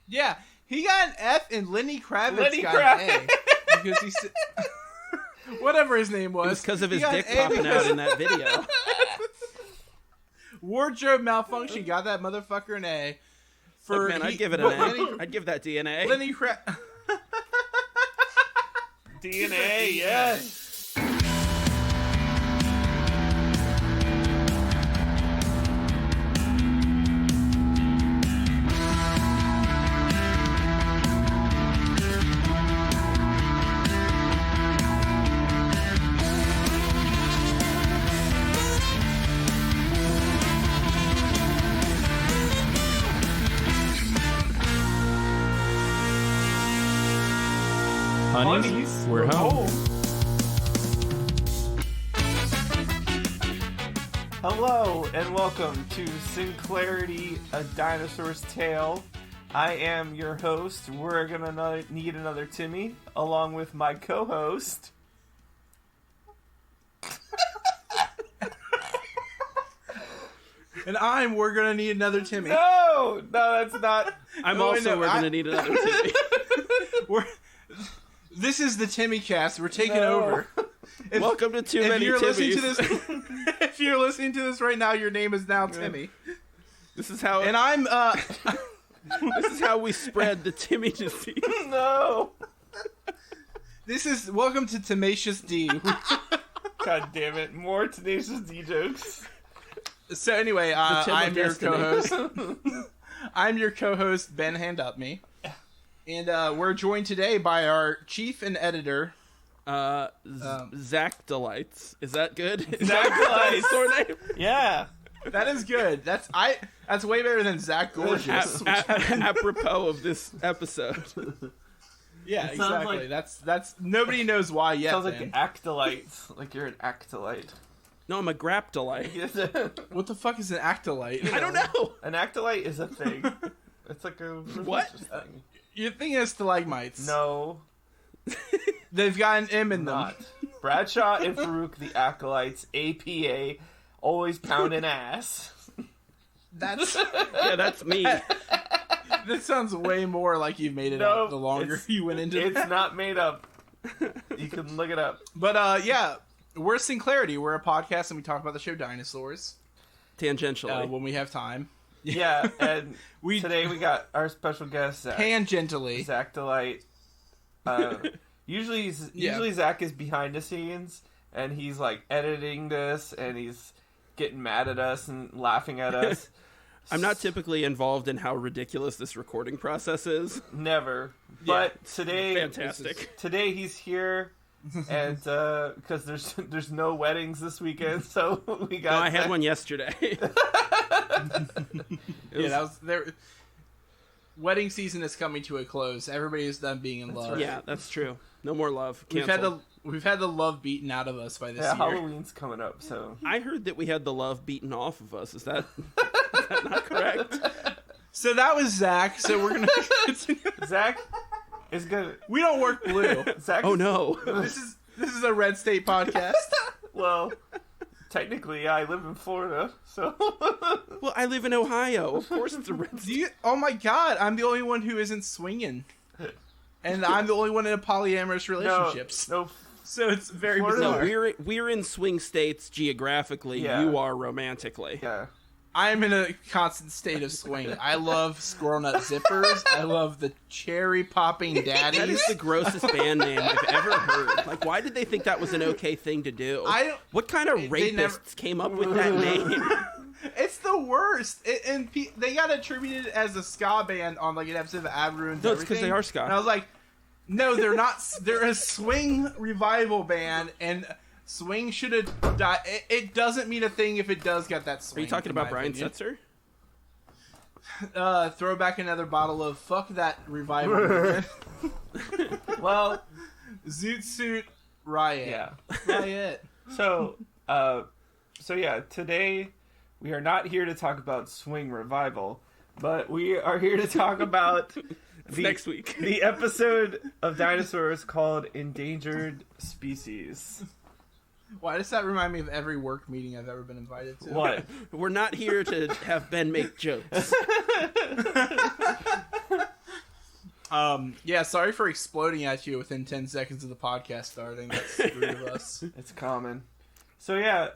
Yeah, he got an F and Lenny Kravitz got an A. Because he said... Whatever his name was. It was because of his dick popping out in that video. Wardrobe malfunction got that motherfucker an A. Look, man, I'd give it an A. I'd give that DNA. Lenny DNA, yes. Honeys, we're home. Hello and welcome to Sinclairity, a Dinosaur's Tale. I am your host. We're gonna need another Timmy, along with my co-host. And we're gonna need another Timmy. No, that's not. We're gonna need another Timmy. This is the Timmy cast. We're taking over. Welcome to Too Many Timmys. If you're listening to this right now, your name is now Timmy. This is how. And I'm. This is how we spread the Timmy disease. No. This is welcome to Tenacious D. God damn it! More Tenacious D jokes. So anyway, I'm your co-host. I'm your co-host, Ben Hand Up Me. And we're joined today by our chief and editor, Zachdelites. Is that good? Zachdelites. Your name? Yeah, that is good. That's way better than Zach Gorgeous. Apropos of this episode. Yeah, exactly. Like, that's nobody knows why yet. Sounds like actolites. Like you're an actolite. No, I'm a graptolite. What the fuck is an actolite? I don't know. An actolite is a thing. It's like a what? Thing. You're thinking of stalagmites. No. They've got an M in them. Bradshaw and Farouk, the acolytes, APA, always pounding ass. That's me. That sounds way more like you've made it up the longer you went into it. It's not made up. You can look it up. But yeah, we're Sinclairity. We're a podcast and we talk about the show Dinosaurs. Tangentially. When we have time. Yeah, and today we got our special guest, Zach. Tangentially. Zachdelites. Usually Zach is behind the scenes, and he's like editing this, and he's getting mad at us and laughing at us. I'm not typically involved in how ridiculous this recording process is. Never. But today... Fantastic. Today he's here, and because there's no weddings this weekend, so we got... No, I had one yesterday. That was there. Wedding season is coming to a close. Everybody is done being in love. Right. Yeah, that's true. No more love. We've had the love beaten out of us by this year. Halloween's coming up, so I heard that we had the love beaten off of us. Is that not correct? So that was Zach. So we're gonna continue. Zach is gonna. We don't work blue. Zach. Oh no. This is a red state podcast. Well, technically, I live in Florida, so. Well, I live in Ohio. Of course, it's a red state. Oh my god, I'm the only one who isn't swinging, and I'm the only one in a polyamorous relationships. No. So it's very Florida. bizarre. No, we're in swing states geographically. Yeah. You are romantically. Yeah. I'm in a constant state of swing. I love squirrel nut zippers. I love the cherry popping daddies. That is the grossest band name I've ever heard. Like, why did they think that was an okay thing to do? What kind of rapists came up with that name? It's the worst. They got attributed as a ska band on like an episode of Ab Ruins. No, it's because they are ska. And I was like, no, they're not. They're a swing revival band, and swing should have died. It doesn't mean a thing if it does get that swing. Are you talking about Brian Setzer? Throw back another bottle of fuck that revival. Well, Zoot Suit Riot. Yeah. Riot. So yeah, today we are not here to talk about swing revival, but we are here to talk about next week. The episode of Dinosaurs called Endangered Species. Why does that remind me of every work meeting I've ever been invited to? What? We're not here to have Ben make jokes. Yeah, sorry for exploding at you within 10 seconds of the podcast starting. That's rude of us. It's common. So yeah,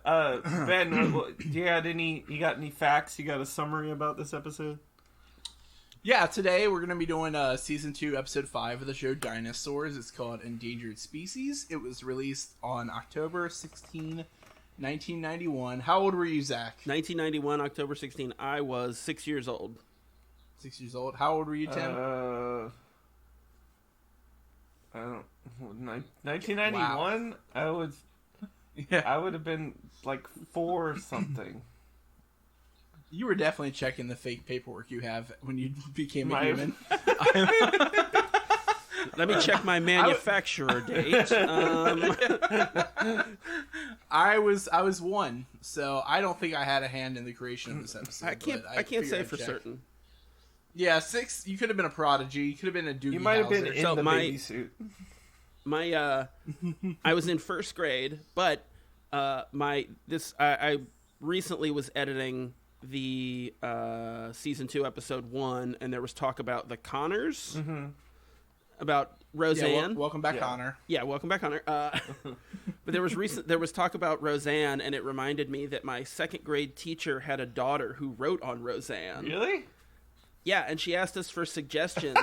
Ben, you got any facts? You got a summary about this episode? Yeah, today we're going to be doing Season 2, Episode 5 of the show Dinosaurs. It's called Endangered Species. It was released on October 16, 1991. How old were you, Zach? 1991, October 16. I was 6 years old. 6 years old. How old were you, Tim? I don't... 1991? Wow. I would have been like 4 or something. You were definitely checking the fake paperwork you have when you became a human. Let me check my manufacturer date. I was 1, so I don't think I had a hand in the creation of this episode. I can't say for certain. Yeah, 6. You could have been a prodigy. You could have been a Doogie. You might have been in the baby suit. I was in first grade, but I recently was editing the season 2 episode 1, and there was talk about the Connors, about Roseanne. Yeah, welcome back, Connor. Yeah, welcome back, Connor. But there was talk about Roseanne, and it reminded me that my second grade teacher had a daughter who wrote on Roseanne. Really? Yeah, and she asked us for suggestions.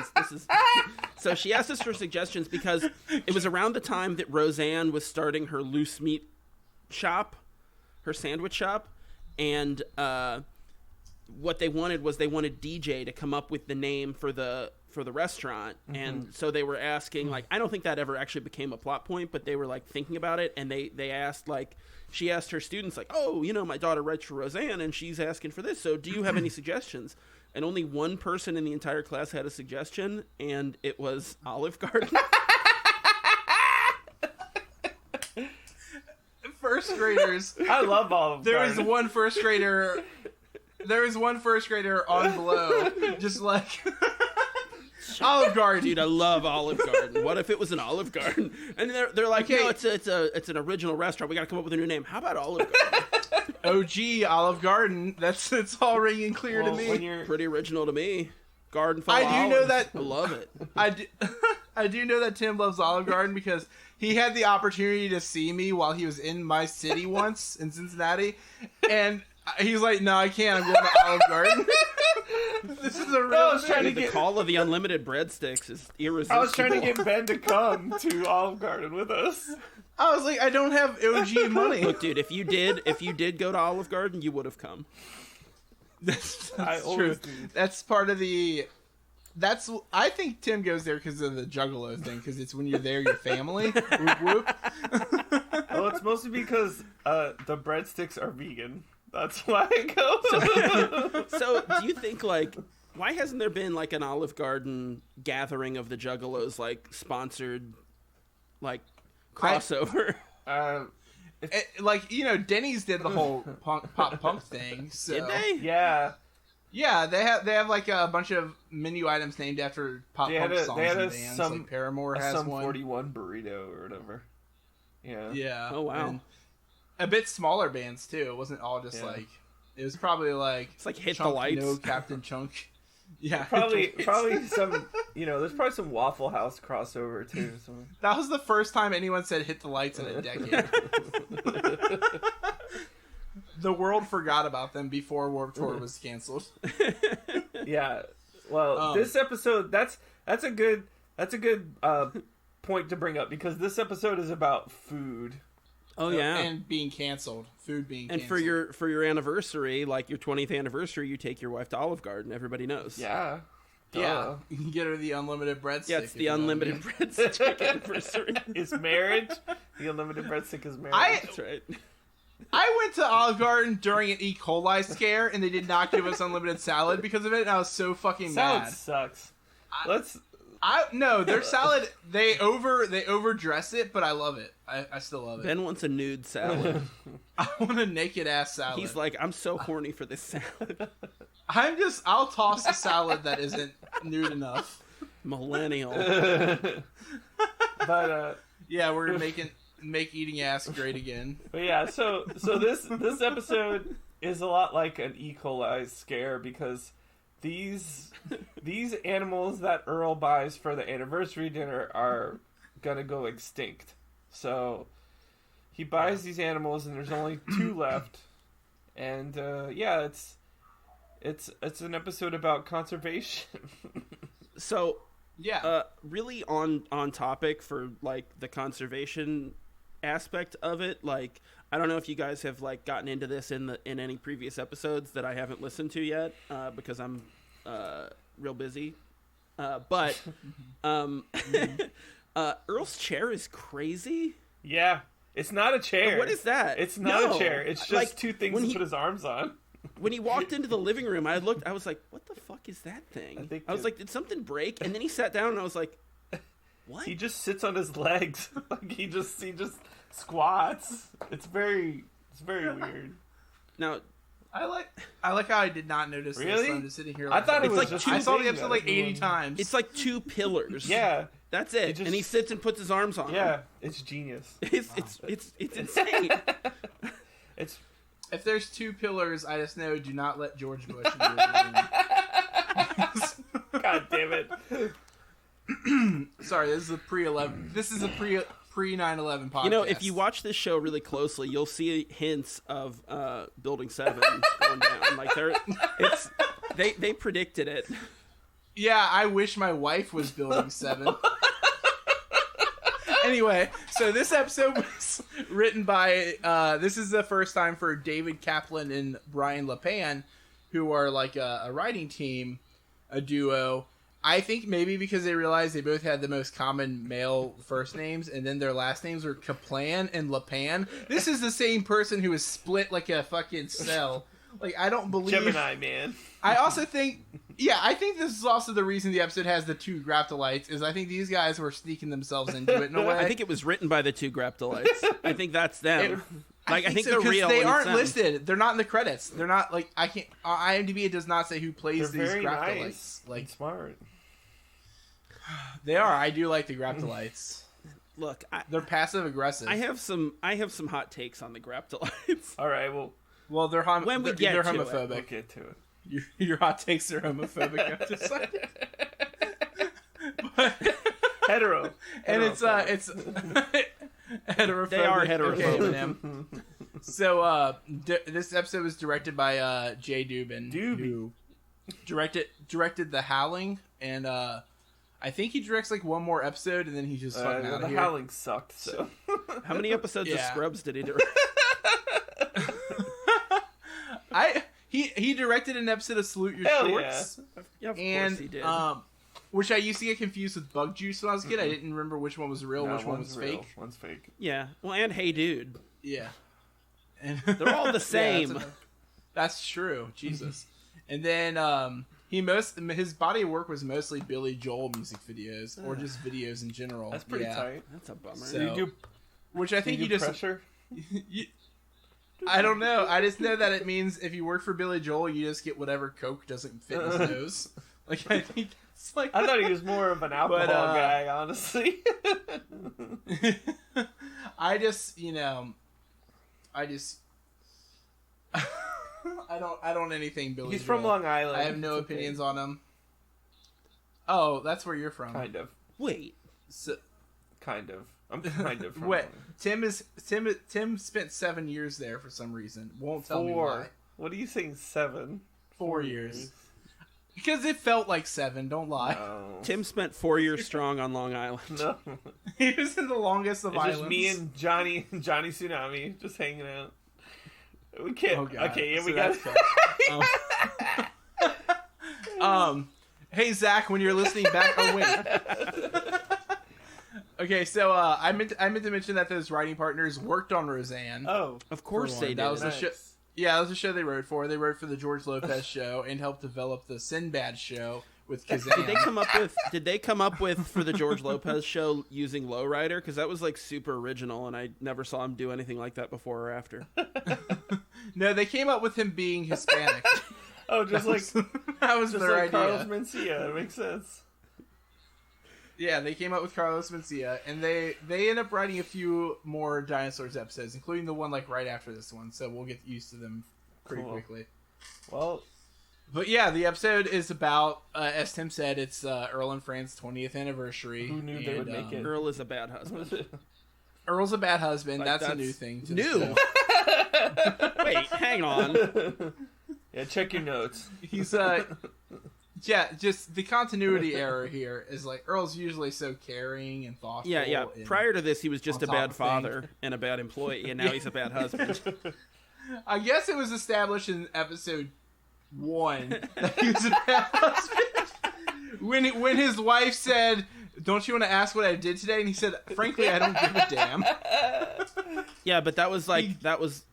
So she asked us for suggestions because it was around the time that Roseanne was starting her loose meat shop, her sandwich shop, and what they wanted DJ to come up with the name for the restaurant, and so they were asking, like, I don't think that ever actually became a plot point, but they were like thinking about it, and they asked, like, she asked her students, like, oh, my daughter writes for Roseanne, and she's asking for this, so do you have any suggestions? And only one person in the entire class had a suggestion, and it was Olive Garden. First graders. I love Olive Garden. There was one first grader on Blow, just like Olive Garden. Dude, I love Olive Garden. What if it was an Olive Garden? And they're like, okay. No, it's an original restaurant. We got to come up with a new name. How about Olive Garden? OG Olive Garden. It's all ringing clear to me. Pretty original to me. Garden full of olives. I do know that. I love it. I do know that Tim loves Olive Garden because he had the opportunity to see me while he was in my city once in Cincinnati, and he's like, "No, I can't. I'm going to Olive Garden." This is a real thing. The call of the unlimited breadsticks is irresistible. I was trying to get Ben to come to Olive Garden with us. I was like, I don't have OG money. Look, dude, if you did go to Olive Garden, you would have come. That's true. That's part of the. I think Tim goes there because of the Juggalo thing. Because it's when you're there, your family. Whoop, whoop. Well, it's mostly because the breadsticks are vegan. That's why I go. So, do you think, like, why hasn't there been like an Olive Garden gathering of the Juggalos, like sponsored, like crossover? Denny's did the whole pop punk thing. So. Did they? Yeah. Yeah, they have like a bunch of menu items named after pop punk songs and bands. Like Paramore has some one. 41 burrito or whatever. Yeah. Yeah. Oh wow. And a bit smaller bands too. It wasn't all just like. It was probably like. It's like Hit Chunk, the Lights. No, Captain Chunk. Yeah. Probably some. There's probably some Waffle House crossover too. So. That was the first time anyone said "Hit the Lights" in a decade. The world forgot about them before Warped Tour was canceled. Yeah. Well, this episode that's a good point to bring up because this episode is about food. Oh yeah, and being canceled, food being and canceled. for your anniversary, like your 20th anniversary, you take your wife to Olive Garden. Everybody knows. Yeah. Yeah, you can get her the unlimited breadstick. Yeah, it's the unlimited breadstick anniversary. Is marriage the unlimited breadstick is marriage? That's right. I went to Olive Garden during an E. coli scare, and they did not give us unlimited salad because of it, and I was so fucking mad. Salad sucks. No, their salad, they overdress it, but I love it. I still love it. Ben wants a nude salad. I want a naked ass salad. He's like, I'm so horny for this salad. I'll toss a salad that isn't nude enough. Millennial. But yeah, we're gonna make eating ass great again. But yeah, so this episode is a lot like an E. coli scare because these animals that Earl buys for the anniversary dinner are gonna go extinct. So he buys these animals, and there's only 2 left. And it's an episode about conservation. So Yeah. really on topic for like the conservation aspect of it. Like, I don't know if you guys have like gotten into this in any previous episodes that I haven't listened to yet because I'm real busy. But Earl's chair is crazy. Yeah, it's not a chair. What is that? It's not a chair. It's just like, 2 things to put his arms on. When he walked into the living room, I was like, what the fuck is that thing? I was like, did something break? And then he sat down, and I was like, what? He just sits on his legs. Like he just squats. It's very weird. Now, I like how I did not notice this. Really? I'm just sitting here. I thought it was like just I saw the thing episode that like was 80 going- times. it's like 2 pillars. Yeah, That's it. just- And he sits and puts his arms on them. yeah, it's genius. It's insane. It's If there's 2 pillars, I just know do not let George Bush into the room. God damn it. Sorry, this is a pre-11. This is a pre 9/11 podcast. You know, if you watch this show really closely, you'll see hints of Building 7 going down. Like they predicted it. Yeah, I wish my wife was Building 7. Anyway, so this episode was written by, this is the first time for David Kaplan and Brian LePan, who are like a writing team, a duo. I think maybe because they realized they both had the most common male first names, and then their last names were Kaplan and LePan. This is the same person who was split like a fucking cell. Like, I don't believe... Gemini, man. I also think... Yeah, I think this is also the reason the episode has the 2 Zachdelites, is I think these guys were sneaking themselves into it in a way. I think it was written by the 2 Zachdelites. I think that's them. Like, I think so, they're 'cause real. They and it's aren't them. listed. They're not in the credits. They're not, like, I can't... On IMDb, it does not say who plays They're these very Zachdelites. nice. Like, Smart. they are. I do like the Zachdelites. Look, They're passive-aggressive. I have some hot takes on the Zachdelites. All right, Well, they're When we get they're to it. homophobic. we'll get to it. Your hot takes are homophobic. I've decided. Hetero. And it's heterophobic. They are Okay, heterophobic. Eminem. So this episode was directed by Jay Dubin, who directed The Howling, and I think he directs like one more episode, and then he's just fucking out The of here. Howling sucked, so. How many episodes of Yeah. Scrubs did he do? He directed an episode of Salute Your Hell Shorts, Yeah, of and course he did. which I used to get confused with Bug Juice when I was a kid. I didn't remember which one was real, No, which one one's was real, fake. One's fake. Yeah. Well, and Hey Dude. Yeah, and They're all the Yeah, same. that's true. Jesus. And then his body of work was mostly Billy Joel music videos or just videos in general. That's pretty tight. That's a bummer. So- You do, Which I think you you do just pressure? I don't know. I just know that it means if you work for Billy Joel, you just get whatever Coke doesn't fit his nose. Like, I think it's like... I thought he was more of an alcohol guy, honestly. I don't anything Billy He's Joel. from Long Island. I have no It's okay. opinions on him. Oh, that's where you're from. Kind of. Wait. So, Kind of. I'm kind of from wait, Long Island. Tim spent 7 years there for some reason. Won't tell me 4. why. What are you saying, 7? 4 years. Because it felt like 7, don't lie. No. Tim spent 4 years strong on Long Island. No. He was in the longest of It's islands. just me and Johnny Tsunami just hanging out. We can't. Oh, God. Okay, yeah, So we got. that's hey Zach, when you're listening back, oh wait. Okay, so I meant to mention that those writing partners worked on Roseanne. Oh, Of course For they one. did. That was nice. the show. Yeah, that was the show they wrote for. They wrote for the George Lopez show and helped develop the Sinbad show with Kazam. Did they come up with for the George Lopez show using Lowrider? Because that was like super original, and I never saw him do anything like that before or after. No, they came up with him being Hispanic. Oh, just like That was just their like idea. Carlos Mencia. That makes sense. Yeah, they came up with Carlos Mencia, and they end up writing a few more Dinosaurs episodes, including the one like right after this one. So we'll get used to them pretty Cool. quickly. Well, But yeah, the episode is about, as Tim said, it's Earl and Fran's 20th anniversary. Who knew they would make it? Earl is a bad husband. Earl's a bad husband. Like, that's a that's new thing. New? Wait, hang on. Yeah, check your notes. He's yeah, just the continuity error here is like Earl's usually so caring and thoughtful. Yeah. and Prior to this, he was just on a top bad of father things. and a bad employee, and now he's a bad husband. I guess it was established in episode 1 that he was a bad husband. When his wife said, "Don't you want to ask what I did today?" and he said, "Frankly, I don't give a damn." Yeah, but that was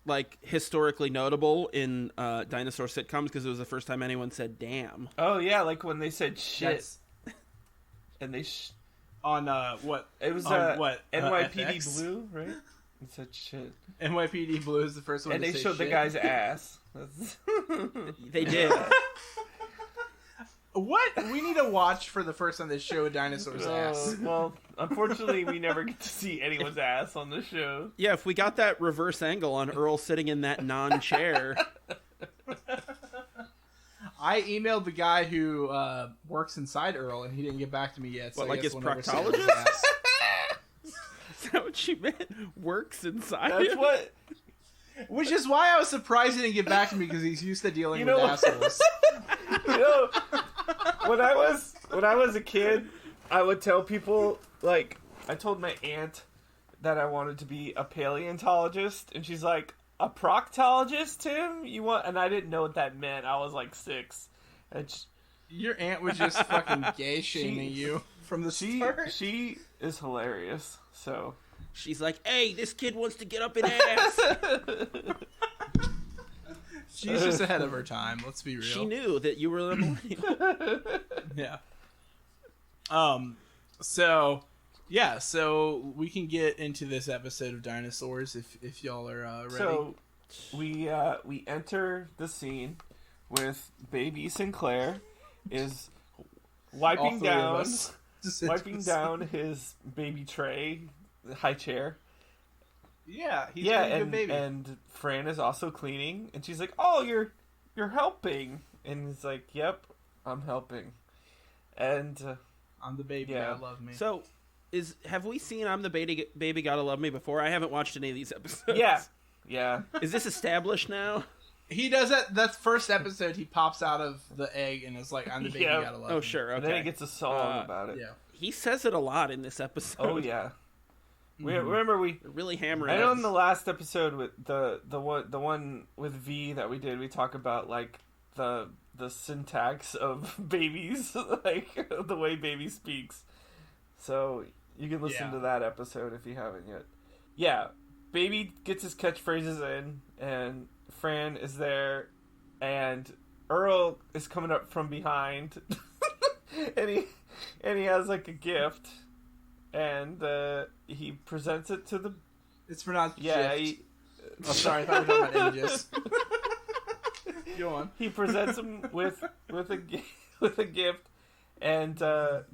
like historically notable in dinosaur sitcoms because it was the first time anyone said "damn." Oh yeah, like when they said shit, That's and they on what? it was on what? NYPD FX? Blue, right? It said shit, NYPD Blue is the first one and to they say showed the shit. guy's ass. That's- They did. What? We need to watch for the first time they show a dinosaur's ass. Well, unfortunately, we never get to see anyone's ass on the show. Yeah, if we got that reverse angle on Earl sitting in that non-chair. I emailed the guy who works inside Earl, and he didn't get back to me yet. So What, I like guess his we'll never see his proctologist? ass. Is that what you meant? Works inside That's him? what. Which is why I was surprised he didn't get back to me, because he's used to dealing You with know- assholes. You know, when I was a kid, I would tell people, like, I told my aunt that I wanted to be a paleontologist, and she's like, "A proctologist, Tim? You want?" And I didn't know what that meant. I was like 6. And Your aunt was just fucking gay shaming you from the start. she is hilarious. So She's like, "Hey, this kid wants to get up and ass." She's just ahead of her time. Let's be real. She knew that you were the millennial. Yeah. So we can get into this episode of dinosaurs if y'all are ready. So we enter the scene with baby Sinclair is All wiping three of down us. Just his baby tray, the high chair. Yeah, he's Yeah, a good and baby. and Fran is also cleaning, and she's like, "Oh, you're helping," and he's like, "Yep, I'm helping," and I'm the baby. Yeah. God love me. So, have we seen "I'm the Baby Gotta Love Me" before? I haven't watched any of these episodes. yeah. Is this established now? He does that. That first episode, he pops out of the egg and is like, "I'm the baby. Yeah. Gotta love Oh, me." sure. And then he Okay. gets a song about it. Yeah. He says it a lot in this episode. Oh yeah. Mhm. Remember we. They're really hammering. I know it. in the last episode with the one with V that we did, we talk about like the syntax of babies, like the way baby speaks. So you can listen Yeah. to that episode if you haven't yet. Yeah, baby gets his catchphrases in, and Fran is there, and Earl is coming up from behind, and he has like a gift, and he presents it to the It's pronounced. yeah. Shift. Oh, sorry, I thought we were talking about images. Go on. He presents him with a gift, and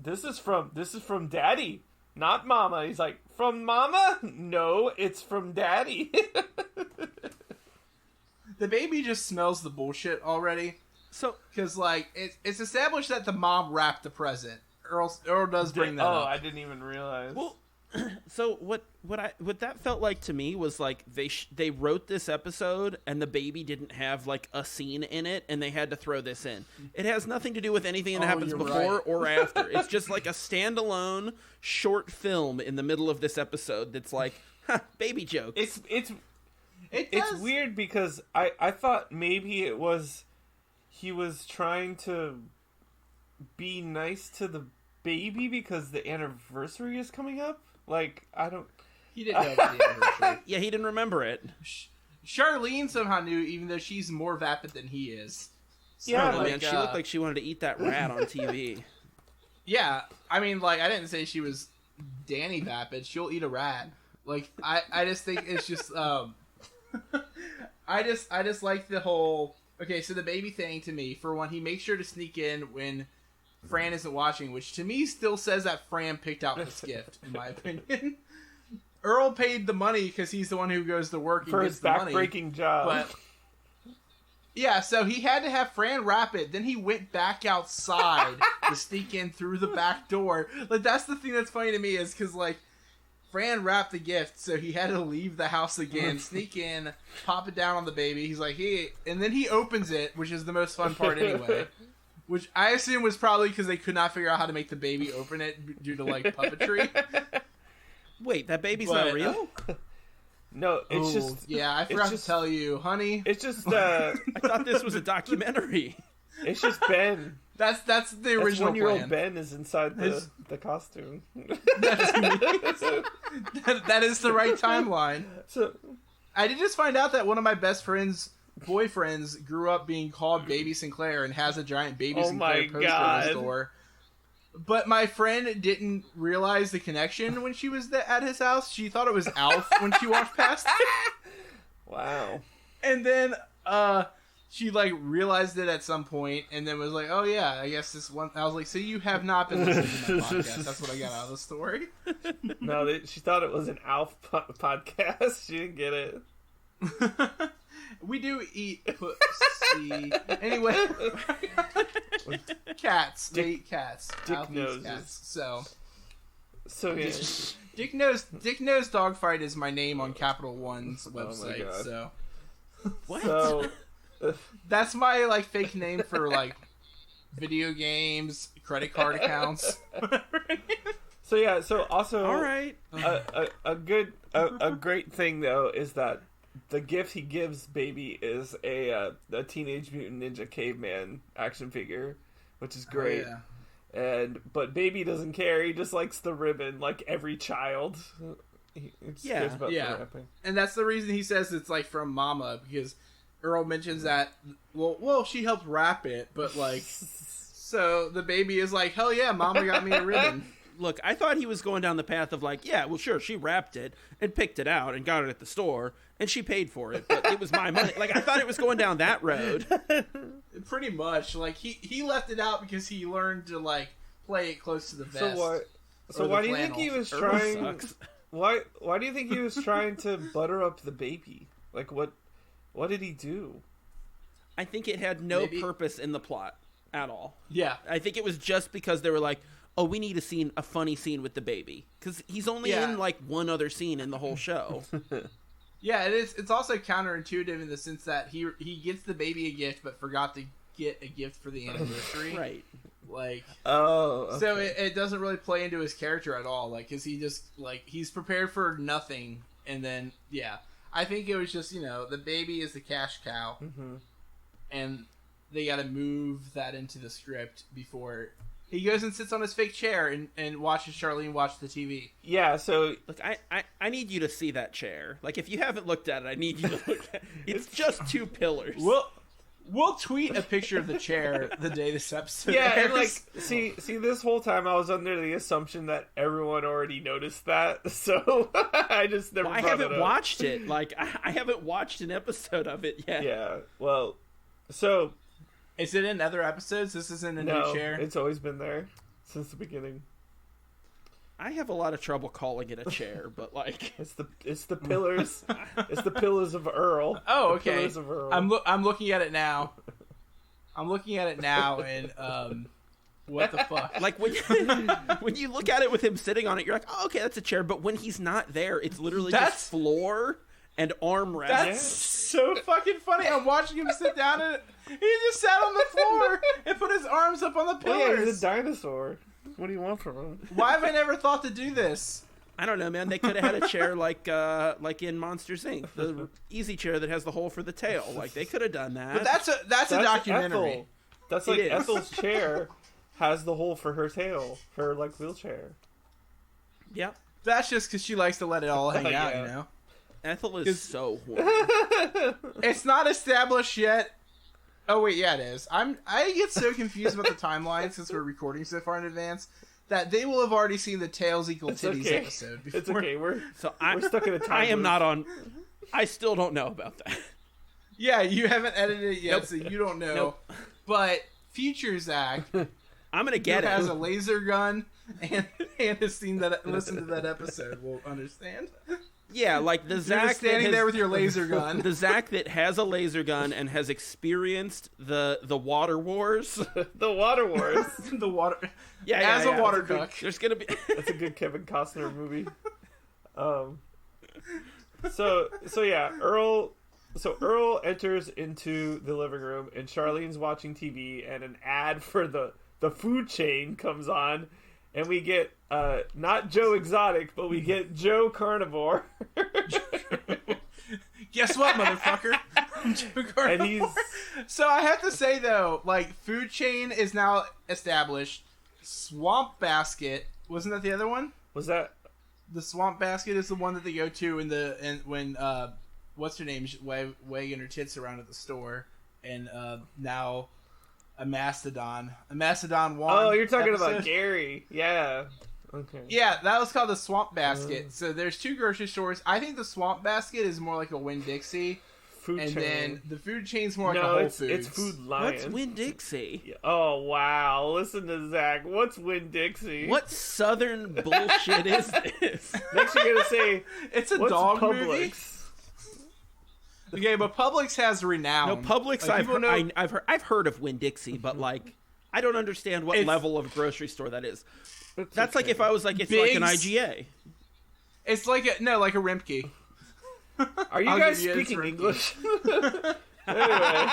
this is from Daddy, not Mama. He's like, "From Mama? No, it's from Daddy." The baby just smells the bullshit already. So, Because, like, it's established that the mom wrapped the present. Earl does bring that up. I didn't even realize. well, so what that felt like to me was like they wrote this episode and the baby didn't have like a scene in it and they had to throw this in. It has nothing to do with anything that happens you're before right. or after. It's just like a standalone short film in the middle of this episode that's like, baby jokes. It it's does. weird because I thought maybe it was he was trying to be nice to the baby because the anniversary is coming up. Like, I don't. He didn't know about the anniversary. Yeah, he didn't remember it. Charlene somehow knew, even though she's more vapid than he is. So, Yeah, Oh, like, man, she looked like she wanted to eat that rat on TV. Yeah, I mean, like, I didn't say she was Danny vapid. She'll eat a rat. Like, I just think it's just, I just like the whole. Okay, so the baby thing to me, for one, he makes sure to sneak in when Fran isn't watching, which to me still says that Fran picked out this gift, in my opinion. Earl paid the money because he's the one who goes to work and For gets his the money. backbreaking job. But Yeah, so he had to have Fran wrap it. Then he went back outside to sneak in through the back door. Like, that's the thing that's funny to me is because, like, Fran wrapped the gift, so he had to leave the house again, sneak in, pop it down on the baby. He's like, hey, and then he opens it, which is the most fun part anyway. Which I assume was probably because they could not figure out how to make the baby open it due to, like, puppetry. Wait, that baby's not real? No, it's just... Yeah, I forgot to tell you, honey. It's just, I thought this was a documentary. It's just Ben. That's the original plan. 1-year-old Ben is inside the costume. That is the right timeline. So, I did just find out that one of my best friend's boyfriends grew up being called Baby Sinclair and has a giant Baby Sinclair poster in the store. But my friend didn't realize the connection when she was at his house. She thought it was Alf when she walked past. wow. And then she like realized it at some point and then was like, oh yeah, I guess this one. I was like, so you have not been listening to my podcast. That's what I got out of the story. No, she thought it was an Alf podcast. She didn't get it. We do eat pussy. Anyway. Cats. They eat cats. Dick noses. Cats. So yeah. Dick Nose Dogfight is my name on Capital One's website. God. So What? So that's my like fake name for like video games, credit card accounts. So yeah. So also, all right. A great thing though is that the gift he gives Baby is a Teenage Mutant Ninja Caveman action figure, which is great. Oh, yeah. But Baby doesn't care. He just likes the ribbon, like every child. Yeah. And that's the reason he says it's like from Mama, because Earl mentions that. Well, she helped wrap it, but like, so the baby is like, hell yeah, Mama got me a ribbon. Look, I thought he was going down the path of like, yeah, well, sure, she wrapped it and picked it out and got it at the store, and she paid for it, but it was my money. Like, I thought it was going down that road. Pretty much. Like, he left it out because he learned to, like, play it close to the vest. So why do you think he was trying... Sucks. Why do you think he was trying to butter up the baby? Like, what did he do? I think it had no purpose in the plot at all. Yeah. I think it was just because they were like, oh, we need a funny scene with the baby. Because he's only in, like, one other scene in the whole show. Yeah, it is. It's also counterintuitive in the sense that he gets the baby a gift, but forgot to get a gift for the anniversary. Right. Like, okay. So it doesn't really play into his character at all. Like, cause he just like he's prepared for nothing, and then I think it was just the baby is the cash cow, and they got to move that into the script before. He goes and sits on his fake chair and watches Charlene watch the TV. Yeah, so... Look, I need you to see that chair. Like, if you haven't looked at it, I need you to look at it. It's just two pillars. We'll tweet a picture of the chair the day this episode airs. And, like, see, this whole time I was under the assumption that everyone already noticed that, so I just never brought it up. I haven't watched it. Like, I haven't watched an episode of it yet. Yeah, well, so... Is it in other episodes? This isn't a new chair? It's always been there since the beginning. I have a lot of trouble calling it a chair, but like it's the pillars. It's the pillars of Earl. Oh, okay. Pillars of Earl. I'm looking at it now. And what the fuck? Like when you look at it with him sitting on it, you're like, oh, okay, that's a chair. But when he's not there, it's literally just floor and armrest. That's so fucking funny. I'm watching him sit down and he just sat on the floor and put his arms up on the pillars. Well, yeah, he's a dinosaur. What do you want from him? Why have I never thought to do this? I don't know, man. They could have had a chair like in Monsters Inc., the easy chair that has the hole for the tail. Like they could have done that. But that's a documentary. Ethel. That's like Ethel's chair has the hole for her tail, her like wheelchair. Yep. That's just because she likes to let it all hang out, Ethel is so horny. It's not established yet. Oh wait, yeah, it is. I get so confused about the timeline since we're recording so far in advance that they will have already seen the Tails Equal Titties episode before. It's okay. We're stuck in a time. I am not on. I still don't know about that. Yeah, you haven't edited it yet, Nope. so you don't know. Nope. But future Zach, I'm gonna get who it. has a laser gun and has seen that, listened to that episode, will understand. Yeah, like the You're Zach just standing there with your laser gun. The Zach that has a laser gun and has experienced the water wars. The water wars. The water. Yeah, As a water cook. There's gonna be. That's a good Kevin Costner movie. So yeah, Earl. So Earl enters into the living room, and Charlene's watching TV, and an ad for the food chain comes on, and we get not Joe Exotic, but we get Joe Carnivore. Guess what, motherfucker? Joe Carnivore. And he's So I have to say though, like, food chain is now established. Swamp Basket, wasn't that the other one? was that The Swamp Basket is the one that they go to when what's her name wagging her tits around at the store, and now a mastodon one. Oh, you're talking episode. about Gary. Yeah. Okay. Yeah, that was called the Swamp Basket. So there's two grocery stores. I think the Swamp Basket is more like a Winn-Dixie, Food and chain. then the food chain's more like a No, Whole it's Foods. Food Lion. What's Winn-Dixie? Oh wow! Listen to Zach. What's Winn-Dixie? What southern bullshit is this? Next you're gonna say It's a what's dog Publix? movie. Okay, but Publix has renown. No, Publix. Like, I've heard of Winn-Dixie, but like I don't understand what It's- level of grocery store that is. It's That's like okay. if I was like it's like an Biggs. IGA. It's like a Rimke. Are you I'll guys give you speaking his English? Anyway,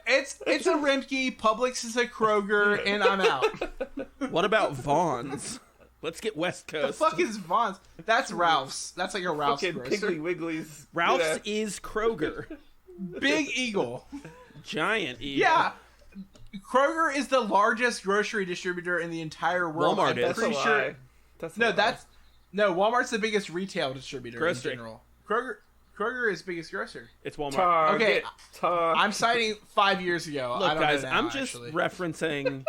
It's a Rimke. Publix is a Kroger, and I'm out. What about Vaughn's? Let's get West The Coast. fuck is Vaughn's? That's Ralph's. That's like a Ralph's fucking grocer. Piggly Wigglies. Ralph's Yeah. is Kroger. Big Eagle. Giant Eagle. Yeah. Kroger is the largest grocery distributor in the entire world. Walmart I'm is. That's pretty a sure. lie. That's a No, lie. Walmart's the biggest retail distributor Grocery. in general. Kroger is biggest grocer. It's Walmart. Target. Okay, Target. I'm citing 5 years ago. I Look, don't guys, know now, I'm just actually. referencing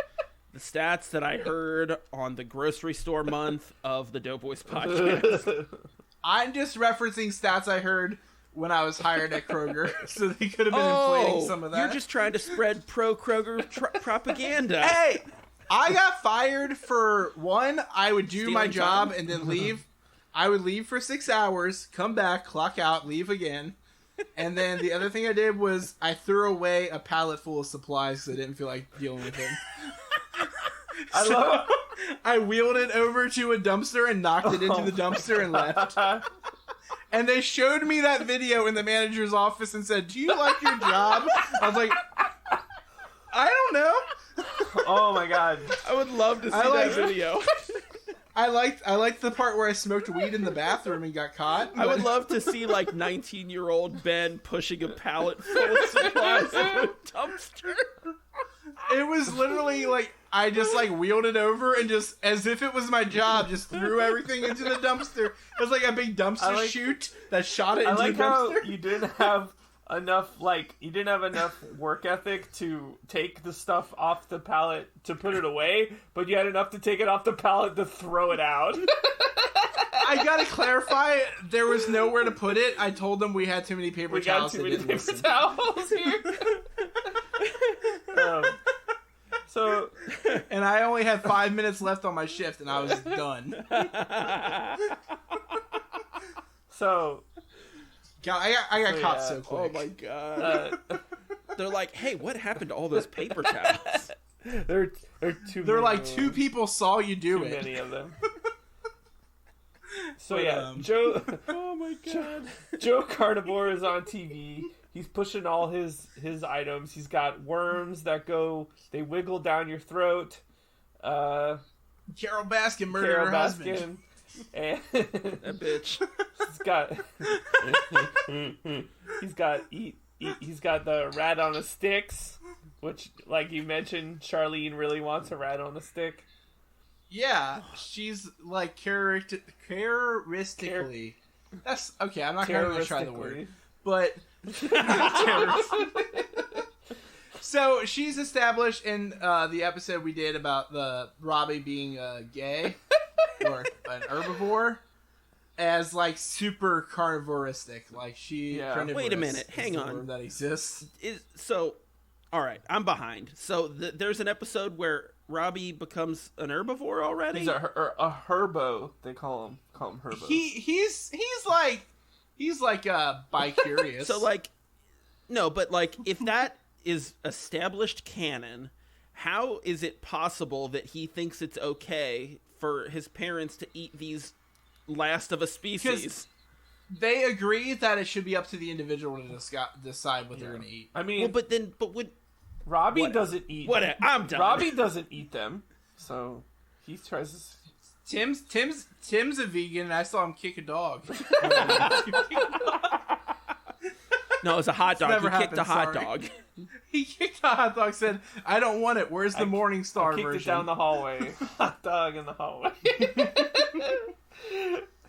the stats that I heard on the grocery store month of the Doughboys podcast. I'm just referencing stats I heard when I was hired at Kroger, so they could have been inflating some of that. You're just trying to spread pro-Kroger propaganda. Hey, I got fired for one. I would do my Stealing job time? and then leave. I would leave for 6 hours, come back, clock out, leave again. And then the other thing I did was I threw away a pallet full of supplies because I didn't feel like dealing with them. I love. I wheeled it over to a dumpster and knocked it into the dumpster and left. And they showed me that video in the manager's office and said, "Do you like your job?" I was like, "I don't know." Oh my god. I would love to see I like- that video. I liked the part where I smoked weed in the bathroom and got caught. I would love to see like 19-year-old Ben pushing a pallet full of supplies into a dumpster. It was literally like I just like wheeled it over and just as if it was my job, just threw everything into the dumpster. It was like a big dumpster chute that shot it I into like the how dumpster. you didn't have enough work ethic to take the stuff off the pallet to put it away, but you had enough to take it off the pallet to throw it out. I gotta clarify, there was nowhere to put it. I told them we had too many paper We got towels. too They many didn't paper listen. towels here. So And I only had 5 minutes left on my shift, and I was done. God, I got caught so Oh quick. my god. They're like, hey, what happened to all those paper towels? there are too They're many like, of two them. people saw you do Too it. many of them. So But, yeah, Joe Oh my god. Joe Carnivore is on TV. He's pushing all his items. He's got worms that they wiggle down your throat. Carol Baskin murdered Carol her husband. Baskin. And That bitch. he's got the rat on a sticks, which, like you mentioned, Charlene really wants a rat on a stick. Yeah, she's like characteristically. That's okay. I'm not going to try the word, but so she's established in the episode we did about the Robbie being gay or an herbivore as like super carnivoristic. Like she. Yeah. carnivorous Wait a minute, is hang the on. word that exists. So, all right, I'm behind. So there's an episode where Robbie becomes an herbivore already? He's a herbo. They call him herbo. He's like bi-curious. So like, no, but like if that is established canon, how is it possible that he thinks it's okay for his parents to eat these last of a species? They agree that it should be up to the individual to decide what they're going to eat. I mean, well, but would Robbie doesn't eat. I'm done. Robbie doesn't eat them, so he tries to. Tim's a vegan, and I saw him kick a dog. No, it was a hot dog. He kicked a hot dog. He kicked a hot dog. Said, "I don't want it. Where's the Morningstar version?" Kicked it down the hallway. Hot dog in the hallway.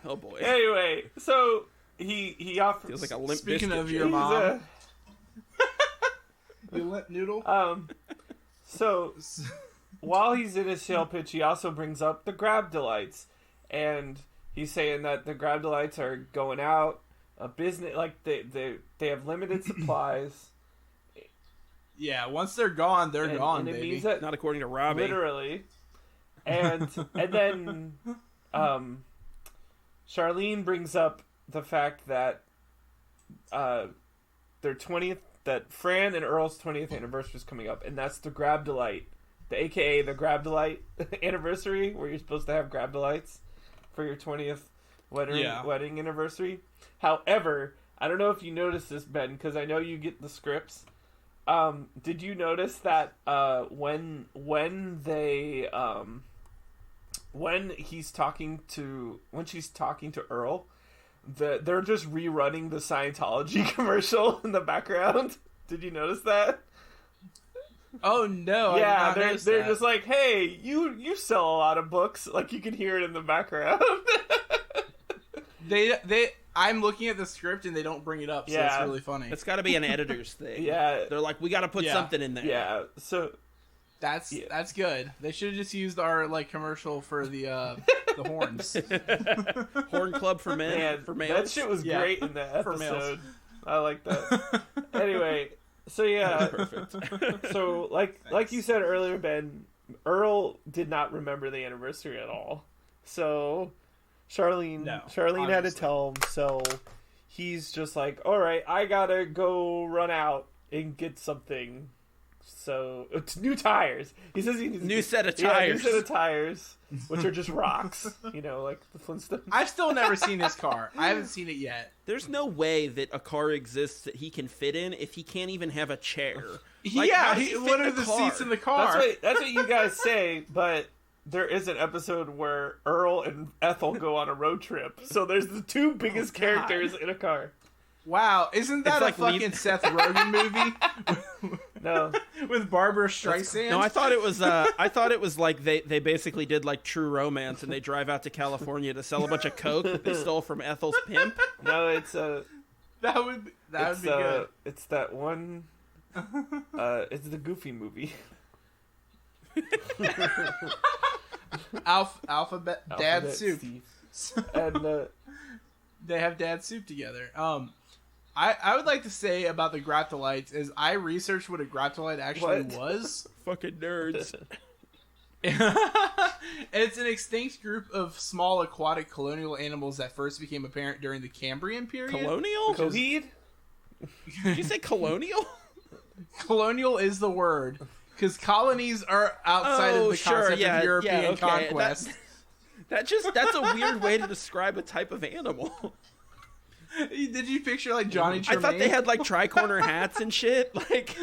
Oh boy. Anyway, so he offers. Feels like a limp Speaking biscuit of your joke. mom, you limp noodle. So while he's in his shell pitch, he also brings up the Zachdelites, and he's saying that the Zachdelites are going out of business. Like they have limited supplies. Yeah, once they're gone, they're gone, and it baby. means that Not according to Robbie. literally. And then Charlene brings up the fact that their 20th, that Fran and Earl's 20th anniversary is coming up, and that's the Zachdelites, the AKA the Zachdelites anniversary, where you're supposed to have Zachdelites for your 20th wedding anniversary. However, I don't know if you noticed this, Ben, because I know you get the scripts. Did you notice that when she's talking to Earl, they're just rerunning the Scientology commercial in the background? Did you notice that? Oh no! Yeah, they're just like, hey, you sell a lot of books. Like you can hear it in the background. I'm looking at the script and they don't bring it up, so it's really funny. It's got to be an editor's thing. Yeah, they're like, we got to put something in there. Yeah, so that's good. They should have just used our commercial for the horns. Horn Club for men. Man, for males. that shit was great in that For males. episode. I like that. Anyway, so yeah, Perfect. so like you said earlier, Ben, Earl did not remember the anniversary at all. So Charlene had to obviously. tell him. So he's just like, all right, I gotta go run out and get something. So it's new tires. He says he needs New set of tires. new set of tires, which are just rocks. You know, like the Flintstones. I've still never seen this car. I haven't seen it yet. There's no way that a car exists that he can fit in if he can't even have a chair. How Yeah, does he fit what in are a the car? seats in the car? That's what you guys say, but there is an episode where Earl and Ethel go on a road trip. So there's the two biggest characters in a car. Wow, isn't that It's a like fucking Seth Rogen movie? No. With Barbara Streisand? No, I thought it was like they basically did like True Romance and they drive out to California to sell a bunch of coke that they stole from Ethel's pimp. No, it's that would be good. It's that one. It's the Goofy movie. Alphabet Dad Soup. Steve. And They have dad soup together. I would like to say about the Zachdelites is I researched what a Zachdolite actually was. Fucking nerds. It's an extinct group of small aquatic colonial animals that first became apparent during the Cambrian period. Colonial? Coheed? Did you say colonial? Colonial is the word. Because colonies are outside of the concept of European conquest. That's a weird way to describe a type of animal. Did you picture like Johnny Tremaine? I thought they had like tri-corner hats and shit, like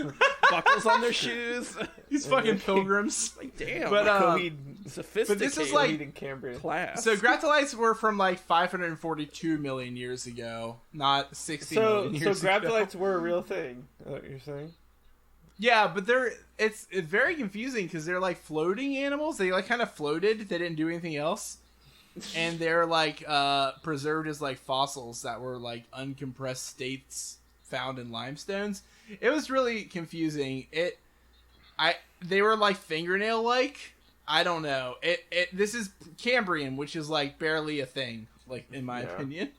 buckles on their shoes. These fucking pilgrims. Like, damn. But Coheed. Sophisticated. But this is like Coheed in Cambria. class. so Zachdelites were from like 542 million years ago, not 60 million years ago. Zachdelites were a real thing. Is that what you're saying? Yeah, but it's very confusing because they're like floating animals. They like kind of floated. They didn't do anything else. And they're like preserved as like fossils that were like uncompressed states found in limestones. It was really confusing. They were like fingernail like. I don't know. This is Cambrian, which is like barely a thing, like in my opinion.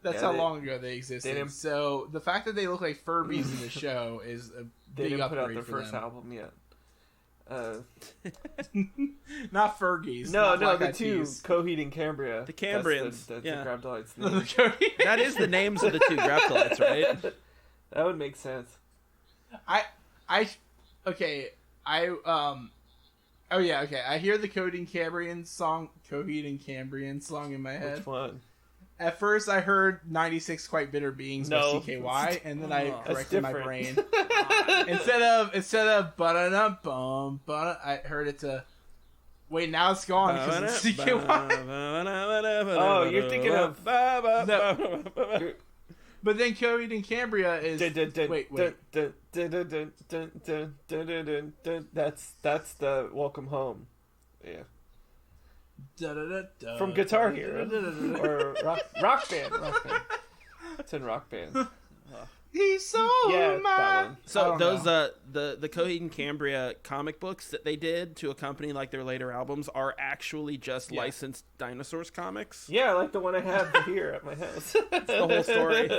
That's how long ago they existed. So the fact that they look like Furbies in the show is a They big didn't put out upgrade their for first them. album yet. Not Fergies. No, not the Black Eyed two, Peas. Coheed and Cambria. The Cambrians. That's yeah. the Zachdelites' The name. Coheed- That is the names of the two Zachdelites, right? That would make sense. Okay. Oh yeah, okay. I hear the Coheed and Cambrian song in my head. Which one? At first, I heard 96 Quite Bitter Beings by No. CKY, and then I That's corrected my different. brain. instead of ba-da-dum-bum, I heard it to... Wait, now it's gone because it's CKY. Oh, you're thinking of... But then Coheed and Cambria is... Wait. That's the Welcome Home. Yeah. Da-da-da-da. From Guitar Hero. Or rock band. It's in Rock Band. He's so Yeah, mad. that one. So those the Coheed and Cambria comic books that they did to accompany like their later albums are actually just licensed Dinosaurs comics. Yeah, like the one I have here at my house. That's the whole story.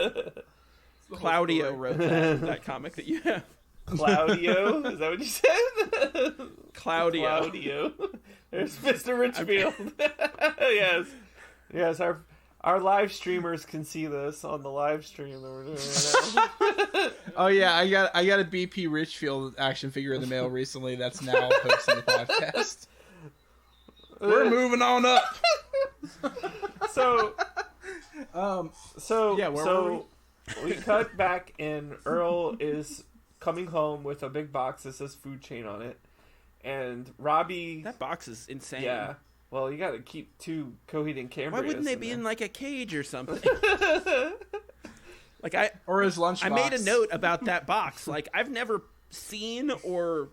Claudio wrote that comic that you have. Claudio? Is that what you said? Claudio. There's Mr. Richfield. Yes, our live streamers can see this on the live stream that we're doing right now. Oh yeah, I got a BP Richfield action figure in the mail recently that's now hosting the podcast. We're moving on up. So yeah, where were we cut back and Earl is coming home with a big box that says food chain on it. And Robbie... That box is insane. Yeah. Well, you gotta keep two Coheed and Cambria. Why wouldn't they be in like a cage or something? Or his lunchbox. I made a note about that box. Like, I've never seen or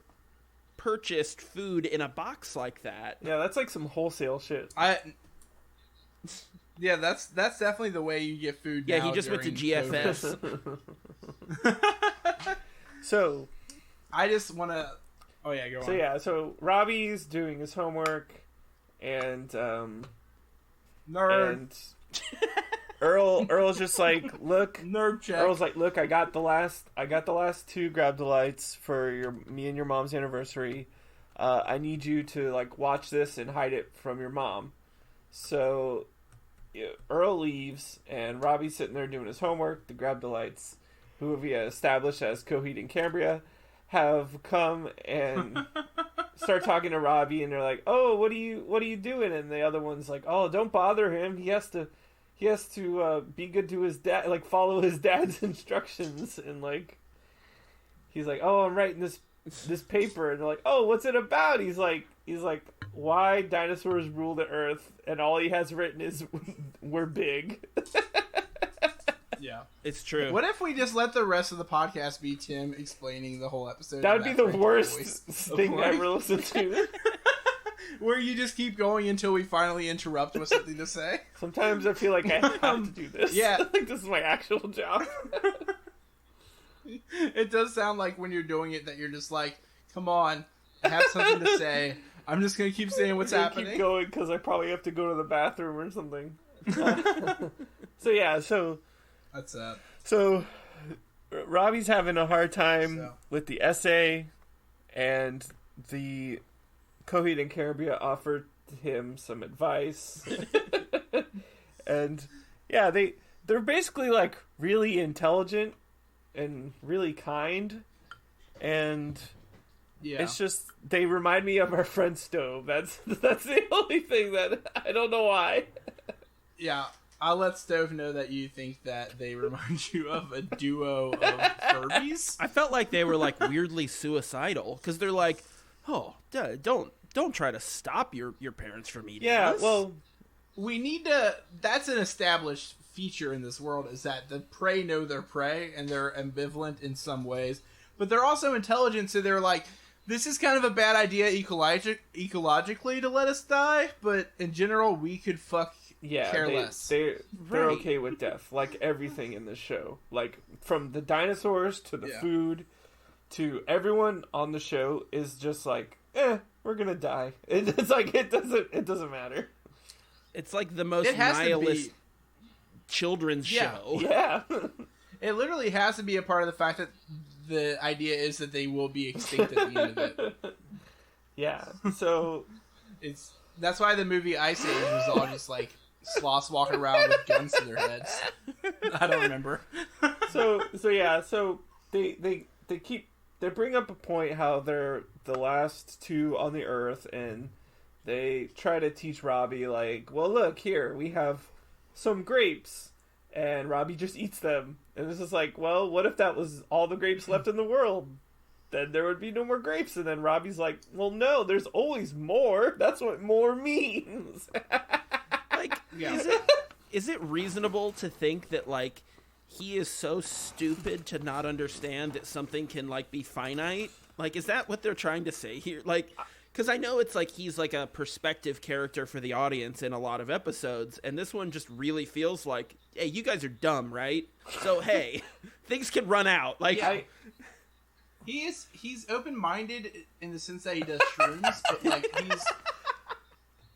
purchased food in a box like that. Yeah, that's like some wholesale shit. Yeah, that's definitely the way you get food. Yeah, now he just went to during GFS. So, I just want to... Oh yeah, go on. So Robbie's doing his homework, and Nerd. and Earl's just like, look, Nerd check. Earl's like, look, I got the last two Zachdelites for me and your mom's anniversary. I need you to like watch this and hide it from your mom. So Earl leaves, and Robbie's sitting there doing his homework. The Zachdelites, who we established as Coheed and Cambria, have come and start talking to Robbie, and they're like, "Oh, what are you doing?" And the other one's like, "Oh, don't bother him. He has to be good to his dad, like follow his dad's instructions." And like, he's like, "Oh, I'm writing this paper," and they're like, "Oh, what's it about?" He's like, "Why dinosaurs rule the earth?" And all he has written is, "We're big." Yeah, it's true. What if we just let the rest of the podcast be Tim explaining the whole episode? That would be the worst voice thing I ever listened to. Where you just keep going until we finally interrupt with something to say. Sometimes I feel like I have to do this. Yeah. Like this is my actual job. It does sound like when you're doing it that you're just like, come on, I have something to say. I'm just going to keep saying what's happening. Keep going because I probably have to go to the bathroom or something. So That's it. So Robbie's having a hard time with the essay, and the Coheed and Cambria offered him some advice. And yeah, they're basically like really intelligent and really kind, and it's just they remind me of our friend Stove. That's the only thing that I don't know why. Yeah, I'll let Stove know that you think that they remind you of a duo of Furbies. I felt like they were like weirdly suicidal because they're like, "Oh, don't try to stop your parents from eating." Yeah, us. well, We need to... That's an established feature in this world, is that the prey know their prey, and they're ambivalent in some ways. But they're also intelligent, so they're like, this is kind of a bad idea ecologically to let us die, but in general, we could care less. They're okay with death, like everything in this show. Like, from the dinosaurs to the food to everyone on the show is just like, we're gonna die. It's like, it doesn't matter. It's like the most nihilist children's show. Yeah. It literally has to be a part of the fact that the idea is that they will be extinct at the end of it. Yeah. So that's why the movie Ice Age was all just like sloths walking around with guns to their heads. I don't remember. So they bring up a point how they're the last two on the Earth, and they try to teach Robbie, like, well, look, here, we have some grapes, and Robbie just eats them. And this is like, well, what if that was all the grapes left in the world? Then there would be no more grapes. And then Robbie's like, well, no, there's always more. That's what more means. Like, Yeah. is it reasonable to think that, like, he is so stupid to not understand that something can, like, be finite? Like, is that what they're trying to say here? Like, because I know it's like he's like a perspective character for the audience in a lot of episodes, and this one just really feels like, hey, you guys are dumb, right? So, hey, things can run out. Like, Yeah. He's open-minded in the sense that he does shrooms, but like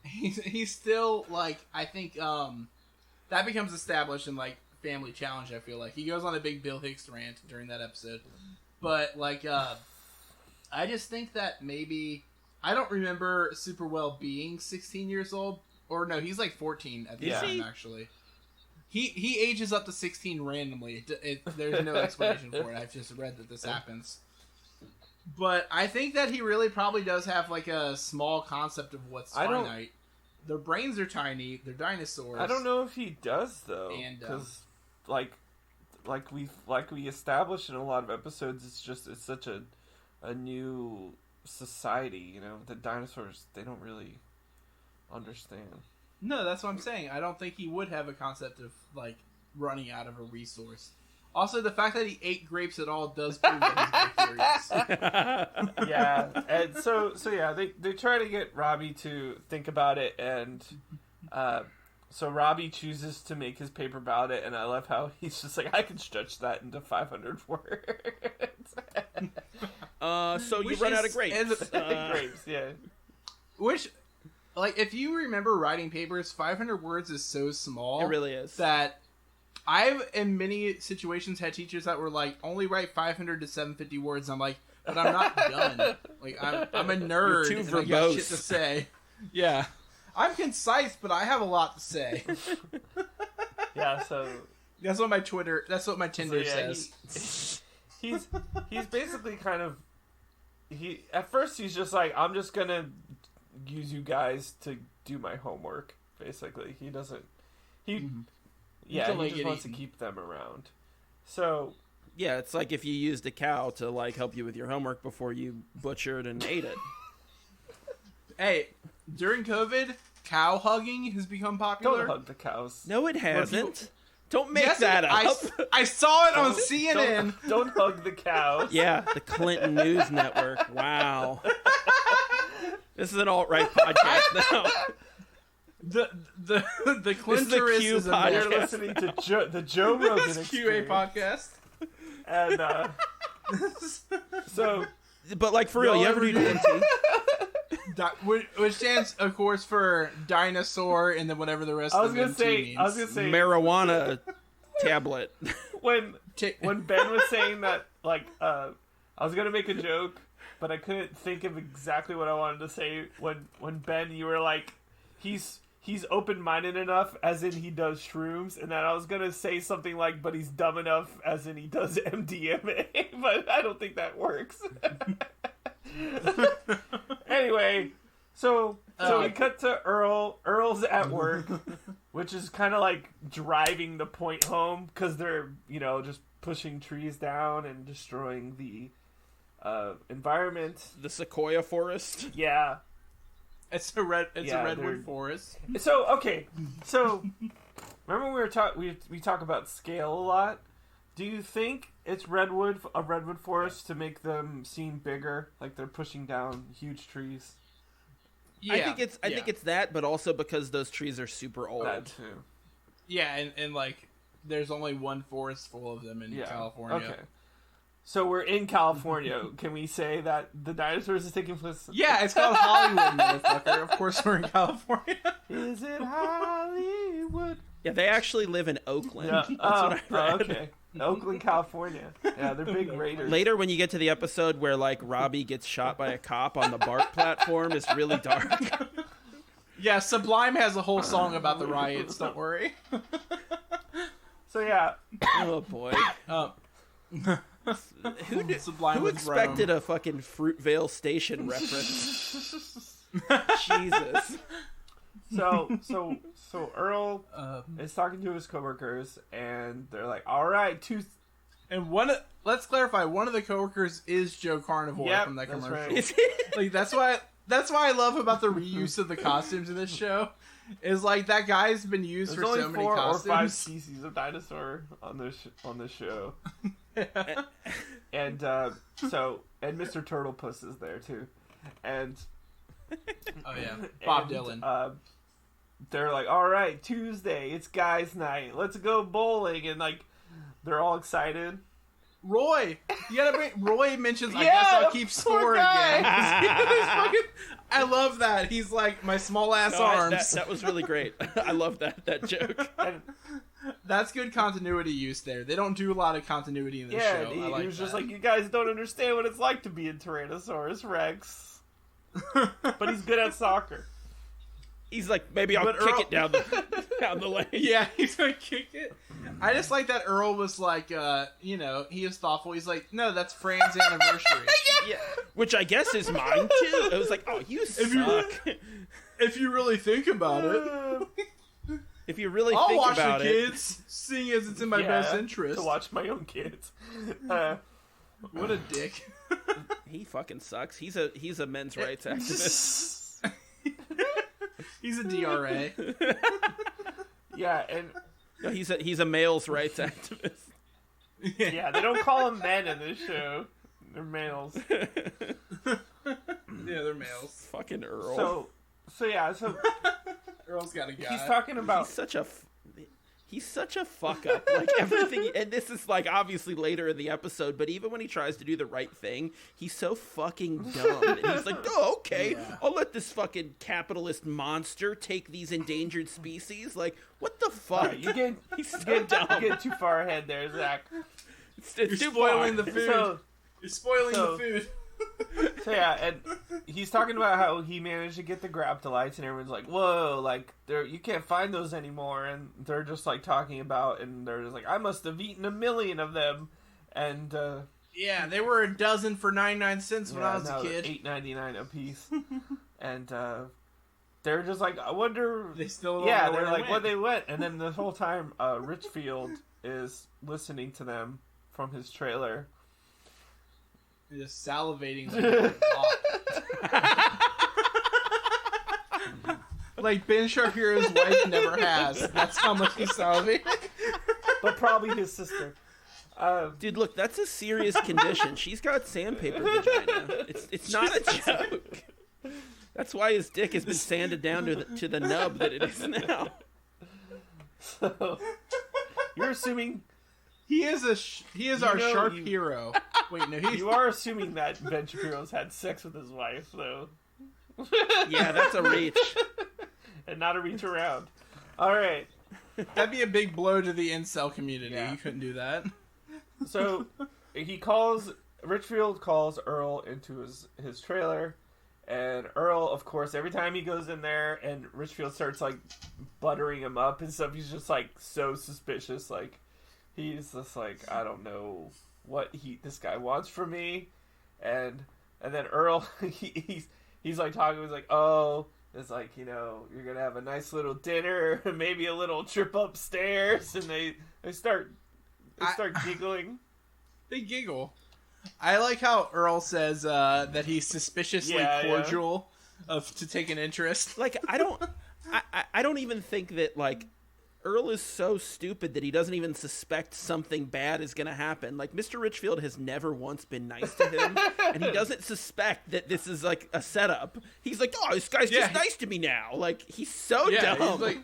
he's still like, I think that becomes established in like Family Challenge. I feel like he goes on a big Bill Hicks rant during that episode, but like I just think that maybe I don't remember super well being 16 years old, or no, he's like 14 at the time actually. He ages up to 16 randomly. There's no explanation for it. I've just read that this happens. But I think that he really probably does have like a small concept of what's finite. Their brains are tiny. They're dinosaurs. I don't know if he does though, And, because like we established in a lot of episodes, it's such a new society. You know, the dinosaurs, they don't really understand. No, that's what I'm saying. I don't think he would have a concept of like running out of a resource. Also, the fact that he ate grapes at all does prove that he's very curious. Yeah, and so yeah, they try to get Robbie to think about it, and so Robbie chooses to make his paper about it, and I love how he's just like, I can stretch that into 500 words. So you run out of grapes. Grapes, yeah. Which, like, if you remember writing papers, 500 words is so small. It really is. That I've, in many situations, had teachers that were like, only write 500 to 750 words. I'm like, but I'm not done. Like, I'm a nerd. You're too and I got verbose. shit to say. Yeah. I'm concise, but I have a lot to say. Yeah, so That's what my Tinder says. He's basically kind of at first he's just like, I'm just gonna use you guys to do my homework. Basically, he just wants to keep them around. So Yeah, it's like if you used a cow to like help you with your homework before you butchered and ate it. Hey, during COVID, cow hugging has become popular. don't hug the cows. No, it hasn't. Don't make Yes, that up. I saw it on CNN. Don't hug the cows. Yeah, the Clinton News Network. Wow. This is an alt-right podcast now. The This is the Clintoris Q is a podcast. You're listening to the Joe Rogan This QA Experience. podcast. And so But like for real, Y'all you ever ever do do- DMT? Which stands, of course, for dinosaur, and then whatever the rest of the MT means. I was gonna say Marijuana tablet. when Ben was saying that, like, I was gonna make a joke, but I couldn't think of exactly what I wanted to say. When Ben, you were like, he's open-minded enough, as in he does shrooms, and then I was gonna say something like, but he's dumb enough, as in he does MDMA, but I don't think that works. Anyway, so we cut to Earl. Earl's at work, which is kind of like driving the point home, because they're, just pushing trees down and destroying the environment. The sequoia forest. Yeah. It's a redwood forest. So okay, so remember we talk about scale a lot. Do you think it's a redwood forest to make them seem bigger, like they're pushing down huge trees? Yeah, I think it's that, but also because those trees are super old. That too. Yeah, and like there's only one forest full of them in California. Okay. So we're in California. Can we say that the dinosaurs is taking place? Yeah, it's called Hollywood, motherfucker. Of course we're in California. Is it Hollywood? Yeah, they actually live in Oakland. Yeah. That's what I read. Okay. Oakland, California. Yeah, they're big raiders. Later, when you get to the episode where like Robbie gets shot by a cop on the BART platform, it's really dark. Yeah, Sublime has a whole song about the riots. Don't worry. So yeah. Oh boy. Sublime Who was expected Rome. a fucking Fruitvale Station reference? Jesus. So Earl is talking to his coworkers, and they're like, "All right, And let's clarify, one of the coworkers is Joe Carnivore Yep, from that that's commercial. right. Like that's why I love about the reuse of the costumes in this show. Is like that guy's been used There's for only so many 4 costumes. or 5 species of dinosaur on this show." And and Mr. Turtlepuss is there too, and Oh yeah, Bob Dylan. They're like, "All right, Tuesday, it's guys' night. Let's go bowling," and like they're all excited. Roy, you gotta bring. Roy mentions, "I Yeah, guess I'll keep poor score guy. again." I love that. He's like my small ass arms. That was really great. I love that joke. And That's good continuity use there. They don't do a lot of continuity in this yeah, show. he, I like he was just that. like, "You guys don't understand what it's like to be a Tyrannosaurus Rex," but he's good at soccer. He's like, maybe I'll But kick Earl- it down the lane. Yeah, he's gonna kick it. I just like that Earl was like, he was thoughtful. He's like, "No, that's Fran's anniversary." Yeah. Which I guess is mine too. It was like, oh, you suck. If you really think about it, If you really I'll think watch about the it. kids, seeing as it's in my Yeah, best interest. to watch my own kids. What a dick. He fucking sucks. He's a men's rights activist. He's a DRA. Yeah, and No, he's a male's rights activist. yeah, they don't call them men in this show. They're males. Yeah, they're males. Fucking Earl. So Earl's got a guy. he's talking about He's such a fuck up. Like everything, and this is like obviously later in the episode, but even when he tries to do the right thing, he's so fucking dumb. And he's like, "Oh, okay, Yeah. I'll let this fucking capitalist monster take these endangered species." Like, what the fuck? you get He's so you dumb. get too far ahead there, Zach. It's You're too spoiling far. the food. So You're spoiling so- the food. yeah, and he's talking about how he managed to get the Zachdelites, and everyone's like, "Whoa, like you can't find those anymore." And they're just like talking about, and they're just like, "I must have eaten 1,000,000 of them," and Yeah, they were a dozen for 99 cents when I was a kid. $8.99 a piece, and they're just like, "I wonder." They still don't Yeah, know where they're like, went. "What they went?" And then the whole time, Richfield is listening to them from his trailer. Just salivating like a lot. Like Ben Shapiro's wife never has. That's how much he's salivating. But probably his sister. Dude, look, that's a serious condition. She's got sandpaper vagina. It's not a joke. That's why his dick has been sanded down to the nub that it is now. So, you're assuming He is our know, sharp you- hero. Wait, no, he's you are assuming that Ben Shapiro's had sex with his wife, though, Yeah, that's a reach. and not a reach around. All right. that'd be a big blow to the incel community. Yeah. You couldn't do that. So Richfield calls Earl into his trailer, and Earl, of course, every time he goes in there and Richfield starts like buttering him up and stuff, he's just like so suspicious. Like he's just like, I don't know what this guy wants from me, and then Earl he's like talking, he's like, "Oh, it's like, you're gonna have a nice little dinner, maybe a little trip upstairs," and they start giggling. They giggle. I like how Earl says that he's suspiciously cordial to take an interest. Like, I don't even think that, like, Earl is so stupid that he doesn't even suspect something bad is going to happen. Like, Mr. Richfield has never once been nice to him, and he doesn't suspect that this is, like, a setup. He's like, "Oh, this guy's just nice to me now." Like, he's so dumb. He's like,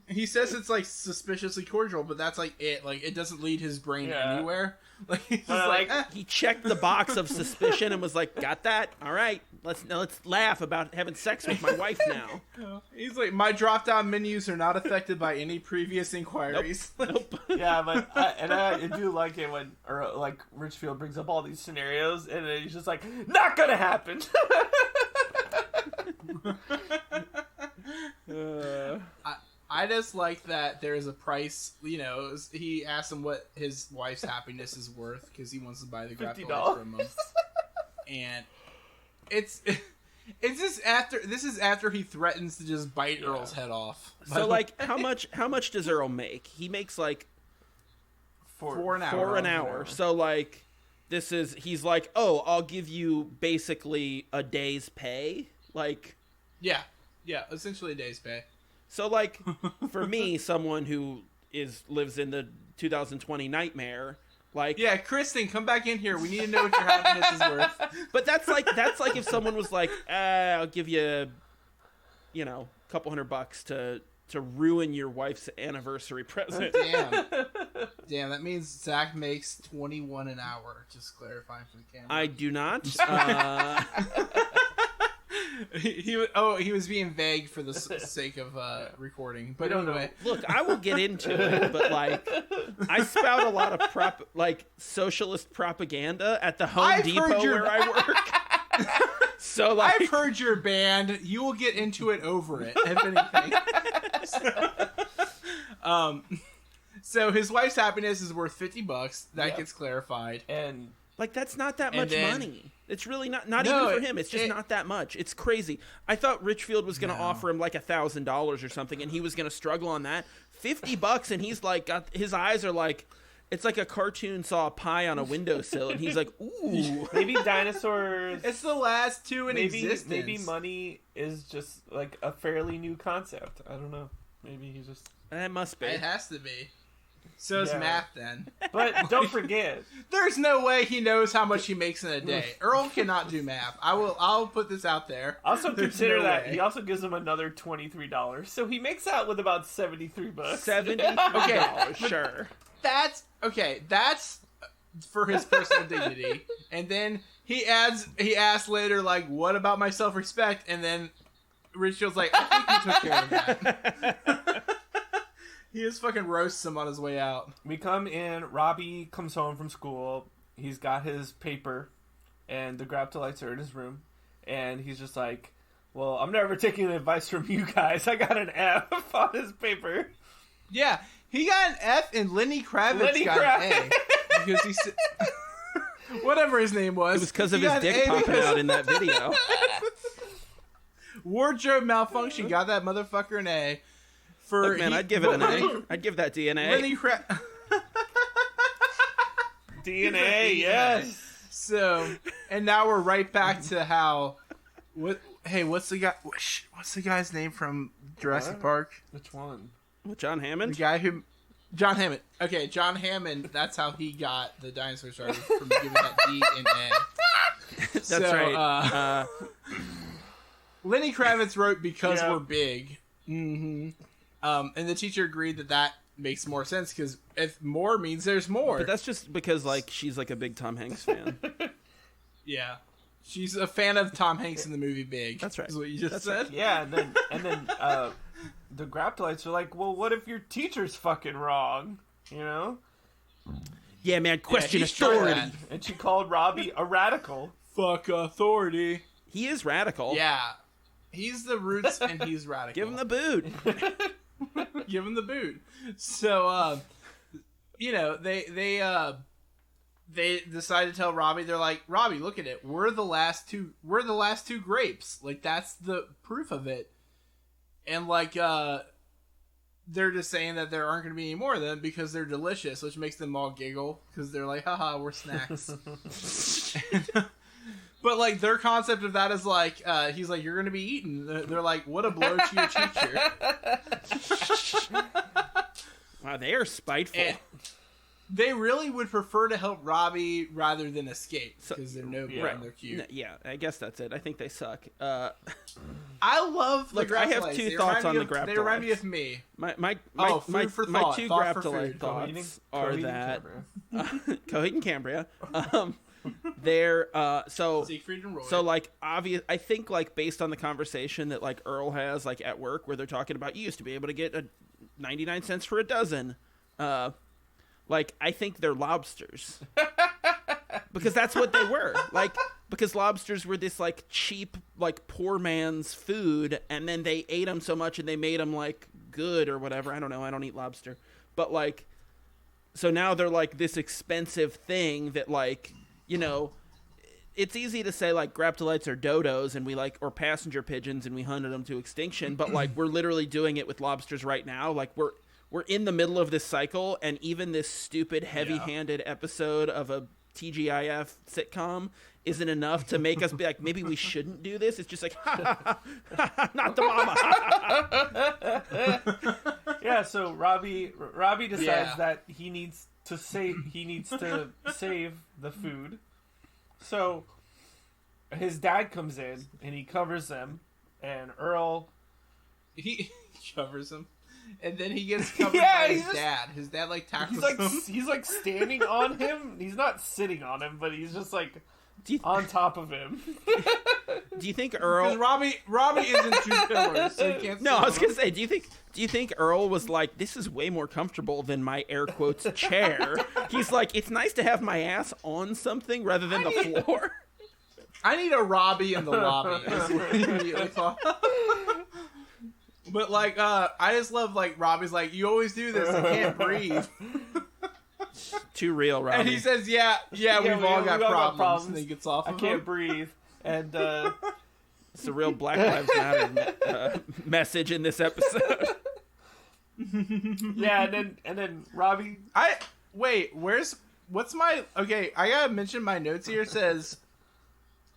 he says it's, like, suspiciously cordial, but that's, like, it. Like, it doesn't lead his brain anywhere. Like, he's just like, eh. He checked the box of suspicion and was like, "Got that? All right, Let's laugh about having sex with my wife now. He's like, my drop-down menus are not affected by any previous inquiries. Nope. Yeah, but I do like it when Richfield brings up all these scenarios, and then he's just like, not gonna happen. I just like that there is a price. You know, he asked him what his wife's happiness is worth because he wants to buy the Zachdelites from him, and it's just after this is after he threatens to just bite Earl's head off. So like, how much does Earl make? He makes like $4 an hour. $4 an hour. So like, he's like, oh, I'll give you basically a day's pay. Like, yeah, essentially a day's pay. So like, for me, someone who lives in the 2020 nightmare. Like, yeah, Kristen, come back in here. We need to know what your happiness is worth. But that's like if someone was like, I'll give you, a couple $100 to ruin your wife's anniversary present. Damn, that means Zach makes $21 an hour. Just clarifying for the camera. I do not. He was being vague for the sake of recording. But anyway, look, I will get into it, but like, I spout a lot of socialist propaganda at the Home Depot where I work. So like, I've heard your band. You will get into it over it, if anything. So his wife's happiness is worth $50. That gets clarified, and like that's not that much money. It's really not even for him. It's just not that much. It's crazy. I thought Richfield was going to offer him like $1,000 or something, and he was going to struggle on that. $50, and he's like, his eyes are like, it's like a cartoon saw a pie on a windowsill, and he's like, ooh. Maybe dinosaurs. It's the last two in existence. Maybe money is just like a fairly new concept. I don't know. Maybe he's just. That must be. It has to be. So is math then. But don't forget. There's no way he knows how much he makes in a day. Earl cannot do math. I'll put this out there. Also consider that he also gives him another $23. So he makes out with about $73. $73. Okay, sure. That's for his personal dignity. And then he asks later, like, what about my self-respect? And then Richfield's like, I think he took care of that. He just fucking roasts him on his way out. We come in. Robbie comes home from school. He's got his paper, and the Zachdelites are in his room. And he's just like, well, I'm never taking advice from you guys. I got an F on his paper. Yeah, he got an F, and Lenny Kravitz got an A. Because he said... whatever his name was. It was because of his dick popping out in that video. Wardrobe malfunction got that motherfucker an A. Look, man, I'd give it an A. I'd give that DNA. DNA, yes. So, and now we're right back to how. What's the guy's name from Jurassic Park? Which one? John Hammond. The guy who. John Hammond. Okay, John Hammond. That's how he got the dinosaur started, from giving that DNA. That's right. Lenny Kravitz wrote "Because We're Big." Mm-hmm. And the teacher agreed that makes more sense because if more means there's more. But that's just because like she's like a big Tom Hanks fan. Yeah, she's a fan of Tom Hanks in the movie Big. That's right. Is what you just said. Right. Yeah, and then the Zachdelites are like, well, what if your teacher's fucking wrong? You know? Yeah, man. Question authority. And she called Robbie a radical. Fuck authority. He is radical. Yeah, he's the roots and he's radical. Give him the boot. Give him the boot. So, they decide to tell Robbie. They're like, Robbie, look at it. We're the last two grapes. Like, that's the proof of it. And like, they're just saying that there aren't going to be any more of them because they're delicious, which makes them all giggle because they're like, haha, we're snacks. But, like, their concept of that is, like, he's like, you're going to be eaten. They're like, what a blow to your teacher. Wow, they are spiteful. And they really would prefer to help Robbie rather than escape because they're noble and they're cute. Yeah, I guess that's it. I think they suck. I love the Zachdelites. I have two thoughts on the Zachdelites. They remind me of me. My two thought Zachdelites thoughts are that Coheed and Cambria. they're so Siegfried and Roy. so like obvious. I think like based on the conversation that like Earl has like at work where they're talking about you used to be able to get 99 cents for a dozen. Like I think they're lobsters because that's what they were like. Because lobsters were this like cheap like poor man's food, and then they ate them so much and they made them like good or whatever. I don't know. I don't eat lobster, but like. So now they're like this expensive thing that like, you know, it's easy to say like Zachdelites are dodos and we like, or passenger pigeons and we hunted them to extinction. But like, we're literally doing it with lobsters right now. Like we're in the middle of this cycle, and even this stupid heavy-handed episode of a TGIF sitcom isn't enough to make us be like, maybe we shouldn't do this. It's just like, not the mama. Yeah, so Robbie decides that he needs to save the food. So his dad comes in and he covers them, and Earl he covers him, and then he gets covered by his dad. His dad like tackles him. He's like standing on him. He's not sitting on him, but he's just like on top of him. Do you think Earl? Robbie isn't two pillars, so he can't. No, I was gonna say, do you think Earl was like, this is way more comfortable than my air quotes chair? He's like, it's nice to have my ass on something rather than the floor. I need a Robbie in the lobby. Is what he immediately thought. But like, I just love like Robbie's like, you always do this. I can't breathe. Too real, Robbie. And he says, yeah, we've all got problems. And he gets off. I can't breathe. And it's a real Black Lives Matter message in this episode. Yeah, and then Robbie. What's my okay? I gotta mention my notes here. It says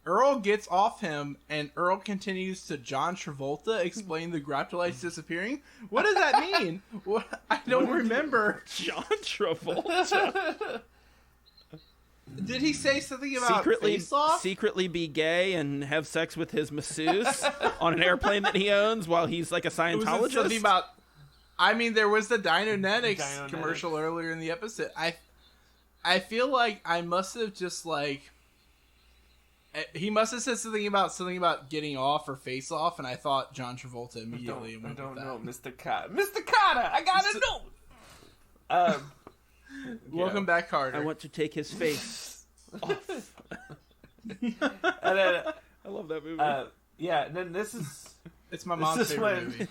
Earl gets off him, and Earl continues to John Travolta explain the Zachdelites disappearing. What does that mean? I don't remember. John Travolta. Did he say something about face-off? Secretly be gay and have sex with his masseuse on an airplane that he owns while he's like a Scientologist? Something about. I mean, there was the Dynonetics commercial earlier in the episode. I feel like I must have just like. He must have said something about getting off or face off, and I thought John Travolta immediately. I don't know, Mr. Carter. Mr. Carter, I gotta know. Welcome back, Carter. I want to take his face off. And then, I love that movie. Yeah, and then this is. It's my mom's favorite movie.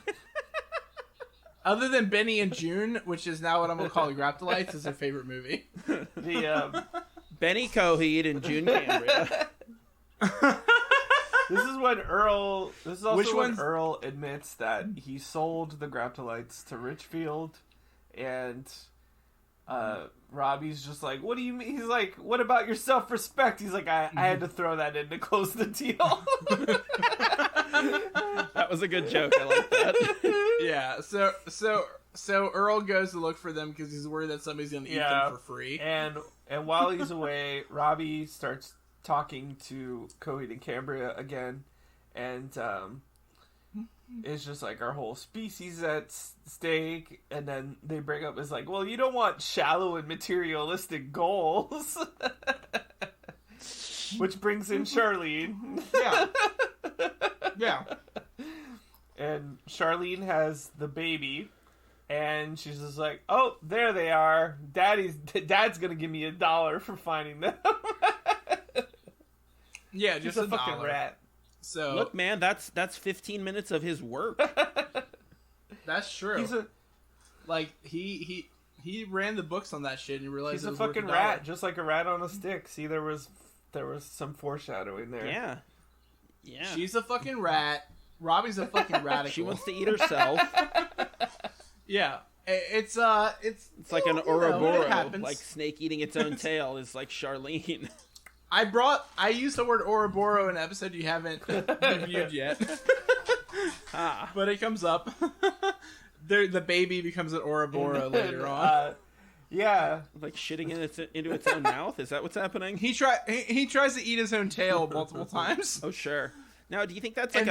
Other than Benny and June, which is now what I'm gonna call the Zachdelites, is her favorite movie. Benny Coheed and June Cambria. This is when Earl. This is also when Earl admits that he sold the Zachdelites to Richfield, and Robbie's just like, "What do you mean?" He's like, "What about your self-respect?" He's like, "I had to throw that in to close the deal." That was a good joke. I like that. Yeah. So Earl goes to look for them because he's worried that somebody's gonna eat them for free. And while he's away, Robbie starts talking to Coheed and Cambria again, and it's just like our whole species at stake. And then they bring up, it's like, well, you don't want shallow and materialistic goals. Which brings in Charlene. Yeah. And Charlene has the baby, and she's just like, oh, there they are. Dad's gonna give me $1 for finding them. Yeah, just a fucking rat. So look, man, that's 15 minutes of his work. That's true. He ran the books on that shit and he realized he's a fucking rat, just like a rat on a stick. See, there was some foreshadowing there. Yeah. She's a fucking rat. Robbie's a fucking radical. She wants to eat herself. Yeah. It's like an Ouroboros, like snake eating its own tail is like Charlene. I used the word Ouroboros in an episode you haven't reviewed yet. But it comes up. The baby becomes an Ouroboros later on. Yeah. Like shitting into its own mouth? Is that what's happening? He tries to eat his own tail multiple times. Oh, sure. Now, do you think that's like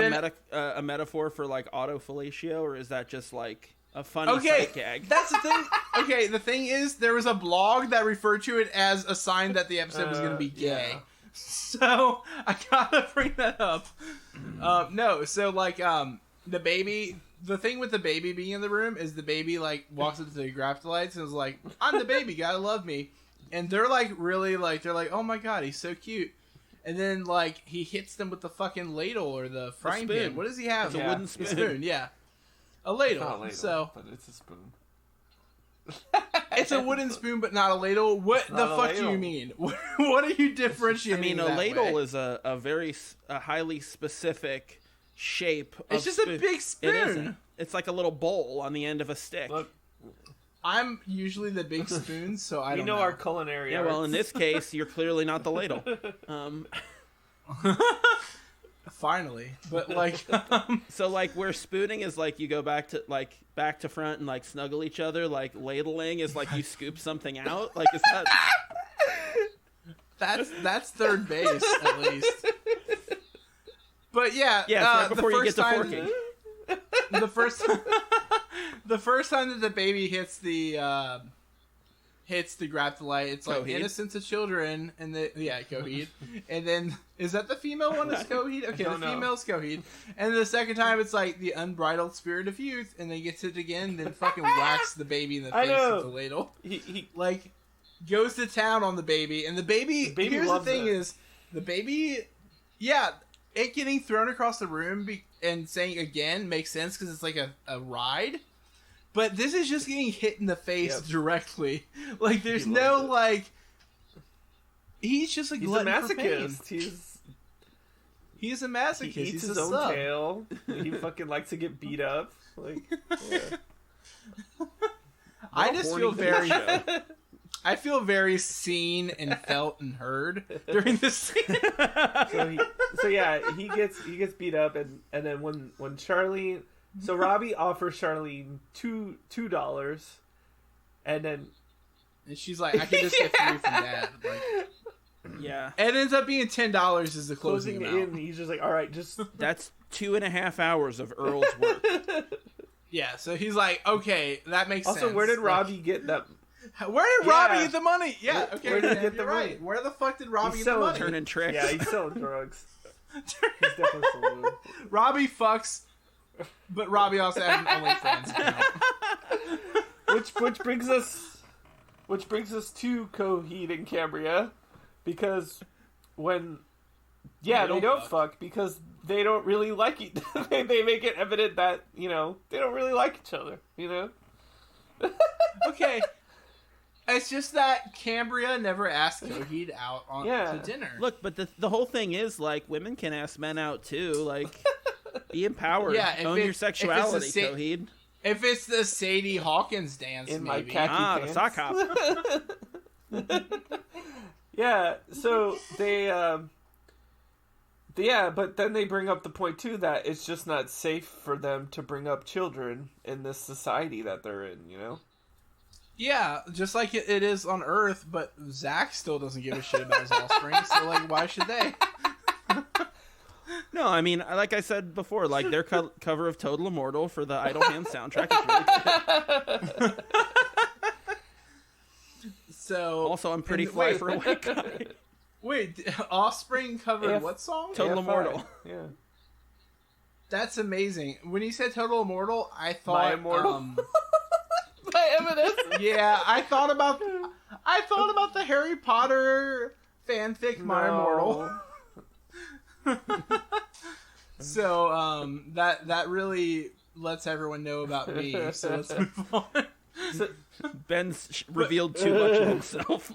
a metaphor for like autofellatio, or is that just like a funny sight gag. That's the thing. Okay, the thing is, there was a blog that referred to it as a sign that the episode was going to be gay. Yeah. So I gotta bring that up. No, so like the baby. The thing with the baby being in the room is the baby like walks up to the Zachdelites and is like, "I'm the baby, gotta love me," and they're like really like they're like, "Oh my god, he's so cute." And then like he hits them with the fucking ladle or the frying pan. What does he have? It's a wooden spoon. Spoon, yeah, a ladle. It's not a ladle, So but it's a spoon. it's a wooden spoon, but not a ladle. What the fuck do you mean? What are you differentiating? I mean, a that ladle way? is a highly specific shape. It's just spoon. a big It spoon. isn't. It's like a little bowl on the end of a stick. Look, I'm usually the big spoon, so I we don't know know. our culinary. Yeah, well, in arts. this case, you're clearly not the ladle. Finally, but like, So like where spooning is like you go back to front and like snuggle each other, like ladling is like you scoop something out. Like is that that's third base at least. But yeah, yeah, it's right before you get to time, forking. the first time that the baby hits the Zachdelight, it's like Coheed. innocence of children, and Coheed, and then is that the female one is Coheed? Okay, the don't know. female's Coheed, and the second time it's like the unbridled spirit of youth, and then gets it again, then fucking whacks the baby in the I face know. with the ladle, he like goes to town on the baby, and the baby here's the loves thing it. is the baby, it getting thrown across the room and saying again makes sense because it's like a ride. But this is just getting hit in the face Yep. directly. Like, there's He no, loves it. like... He's just a he's a glutton for pain. masochist. He's a He masochist. eats He's his a own sub. tail. He fucking likes to get beat up. Like, yeah. I just feel very... show. I feel very seen and felt and heard during this scene. So yeah, he gets beat up, and then when Charlene, so Robbie offers Charlene $2, and then And she's like, I can just get 3 from Dad. Like, Yeah, it ends up being $10 is the closing closing amount. in, he's just like, all right, just that's 2.5 hours of Earl's work. Yeah, so he's like, okay, that makes sense. also, where did Like, Robbie get that? Where did Robbie Yeah. get the money? Yeah, okay, Where did he Sam, get the you're money? right. Where the fuck did Robbie He's get the selling money? Turning tricks. Yeah, he's selling drugs. He's definitely selling drugs. Robbie fucks, but Robbie also has an OnlyFans account. Which brings us to Coheed and Cambria, because when they don't fuck because they don't really like each they make it evident that they don't really like each other. Okay. It's just that Cambria never asked Coheed out to dinner. Look, but the whole thing is like women can ask men out too. Like, be empowered. Yeah, if Own it- your if sexuality, it's a Coheed. If it's the Sadie Hawkins dance, In my maybe. khaki The pants. sock hop. Yeah, so but then they bring up the point too that it's just not safe for them to bring up children in this society that they're in, Yeah, just like it is on Earth, but Zach still doesn't give a shit about his offspring, so, like, why should they? No, I mean, like I said before, like their cover of Total Immortal for the Idle Hands soundtrack is really good. So Also, I'm pretty and- fly wait, for a white guy. Wait, Offspring covered If- what song? Total AFI. Immortal. Yeah. That's amazing. When you said Total Immortal, I thought... My Immortal? By Evanescence? Yeah, I thought about the Harry Potter fanfic, My Immortal. So, that really lets everyone know about me, so let's move on. Ben's revealed too much of himself.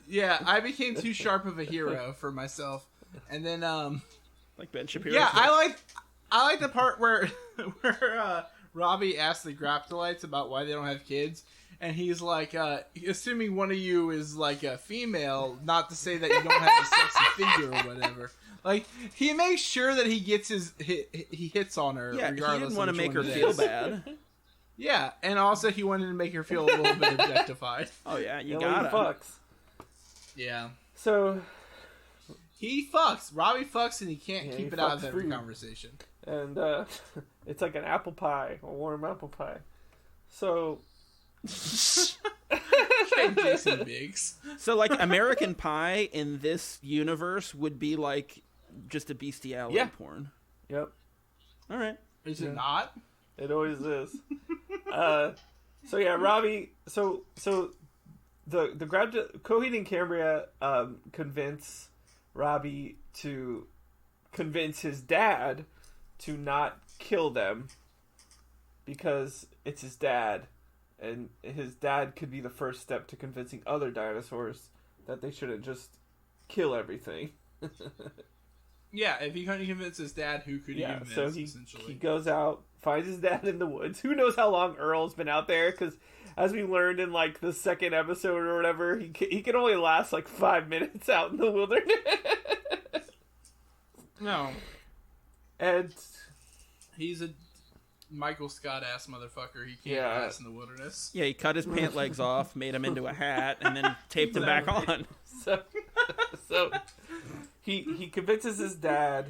Yeah, I became too sharp of a hero for myself. And then, Like Ben Shapiro. yeah, I like the part where Robbie asks the Zachdelites about why they don't have kids, and he's like, assuming one of you is like a female, not to say that you don't have a sexy figure or whatever. Like, he makes sure that he gets he hits on her. Yeah, he regardless didn't want to of make which her one it feel is. bad. Yeah, and also he wanted to make her feel a little bit objectified. Oh yeah, you Yeah, well, he gotta. fucks. Yeah. So, He fucks. Robbie fucks, and he can't Yeah, keep he it out fucks of every food. conversation. and it's like an apple pie, a warm apple pie. So Jason Biggs. So, like, American Pie in this universe would be like just a bestiality porn. Yep. All right. Is it not? It always is. So yeah, Robbie. So the Coheed and Cambria convince Robbie to convince his dad to not kill them because it's his dad, and his dad could be the first step to convincing other dinosaurs that they shouldn't just kill everything. Yeah, if he couldn't convince his dad, who could he convince, so essentially? He goes out, finds his dad in the woods. Who knows how long Earl's been out there, because as we learned in, like, the second episode or whatever, he can only last, like, 5 minutes out in the wilderness. No. And he's a Michael Scott-ass motherfucker. He can't last in the wilderness. Yeah, he cut his pant legs off, made him into a hat, and then taped him back on. So he convinces his dad,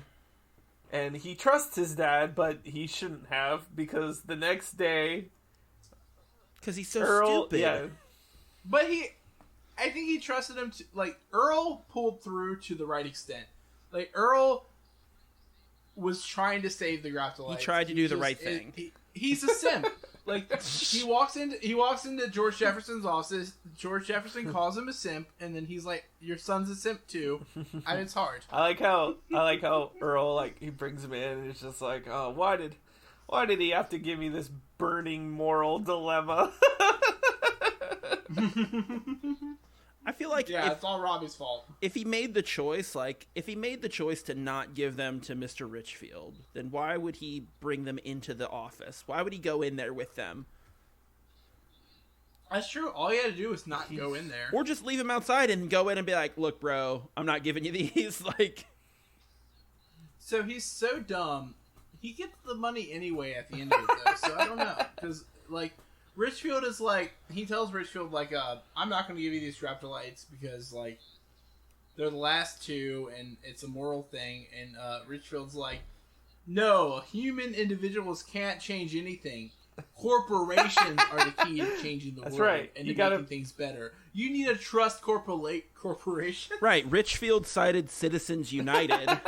and he trusts his dad, but he shouldn't have, because the next day... Because he's so Earl, stupid. Yeah. But I think he trusted him to, like, Earl pulled through to the right extent. Like, Earl was trying to save the Zachdelites. He tried to do the right thing. He's a simp. Like, he walks into George Jefferson's office. George Jefferson calls him a simp, and then he's like, "Your son's a simp too," and it's hard. I like how Earl, like, he brings him in, and it's just like, oh, why did he have to give me this burning moral dilemma? I feel like it's all Robbie's fault. If he made the choice, to not give them to Mr. Richfield, then why would he bring them into the office? Why would he go in there with them? That's true. All you had to do was not go in there. Or just leave him outside and go in and be like, "Look, bro, I'm not giving you these." Like, so he's so dumb. He gets the money anyway at the end of it, though. So I don't know, because, like, Richfield is like, he tells Richfield, like, I'm not going to give you these Zachdelites because, like, they're the last two and it's a moral thing. And Richfield's like, no, human individuals can't change anything. Corporations are the key to changing the world right. and making things better. You need to trust corporations. Right. Richfield cited Citizens United.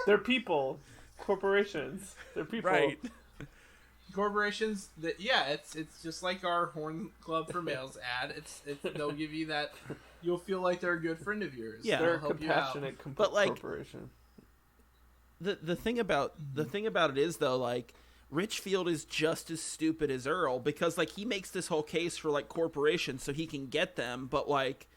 They're people. Corporations. They're people. Right. Corporations it's just like our Horn Club for Males ad. They'll give you that. You'll feel like they're a good friend of yours. Yeah, they're a help compassionate you out. But, like, corporation. The thing about it is, though, like, Richfield is just as stupid as Earl, because, like, he makes this whole case for, like, corporations so he can get them, but, like,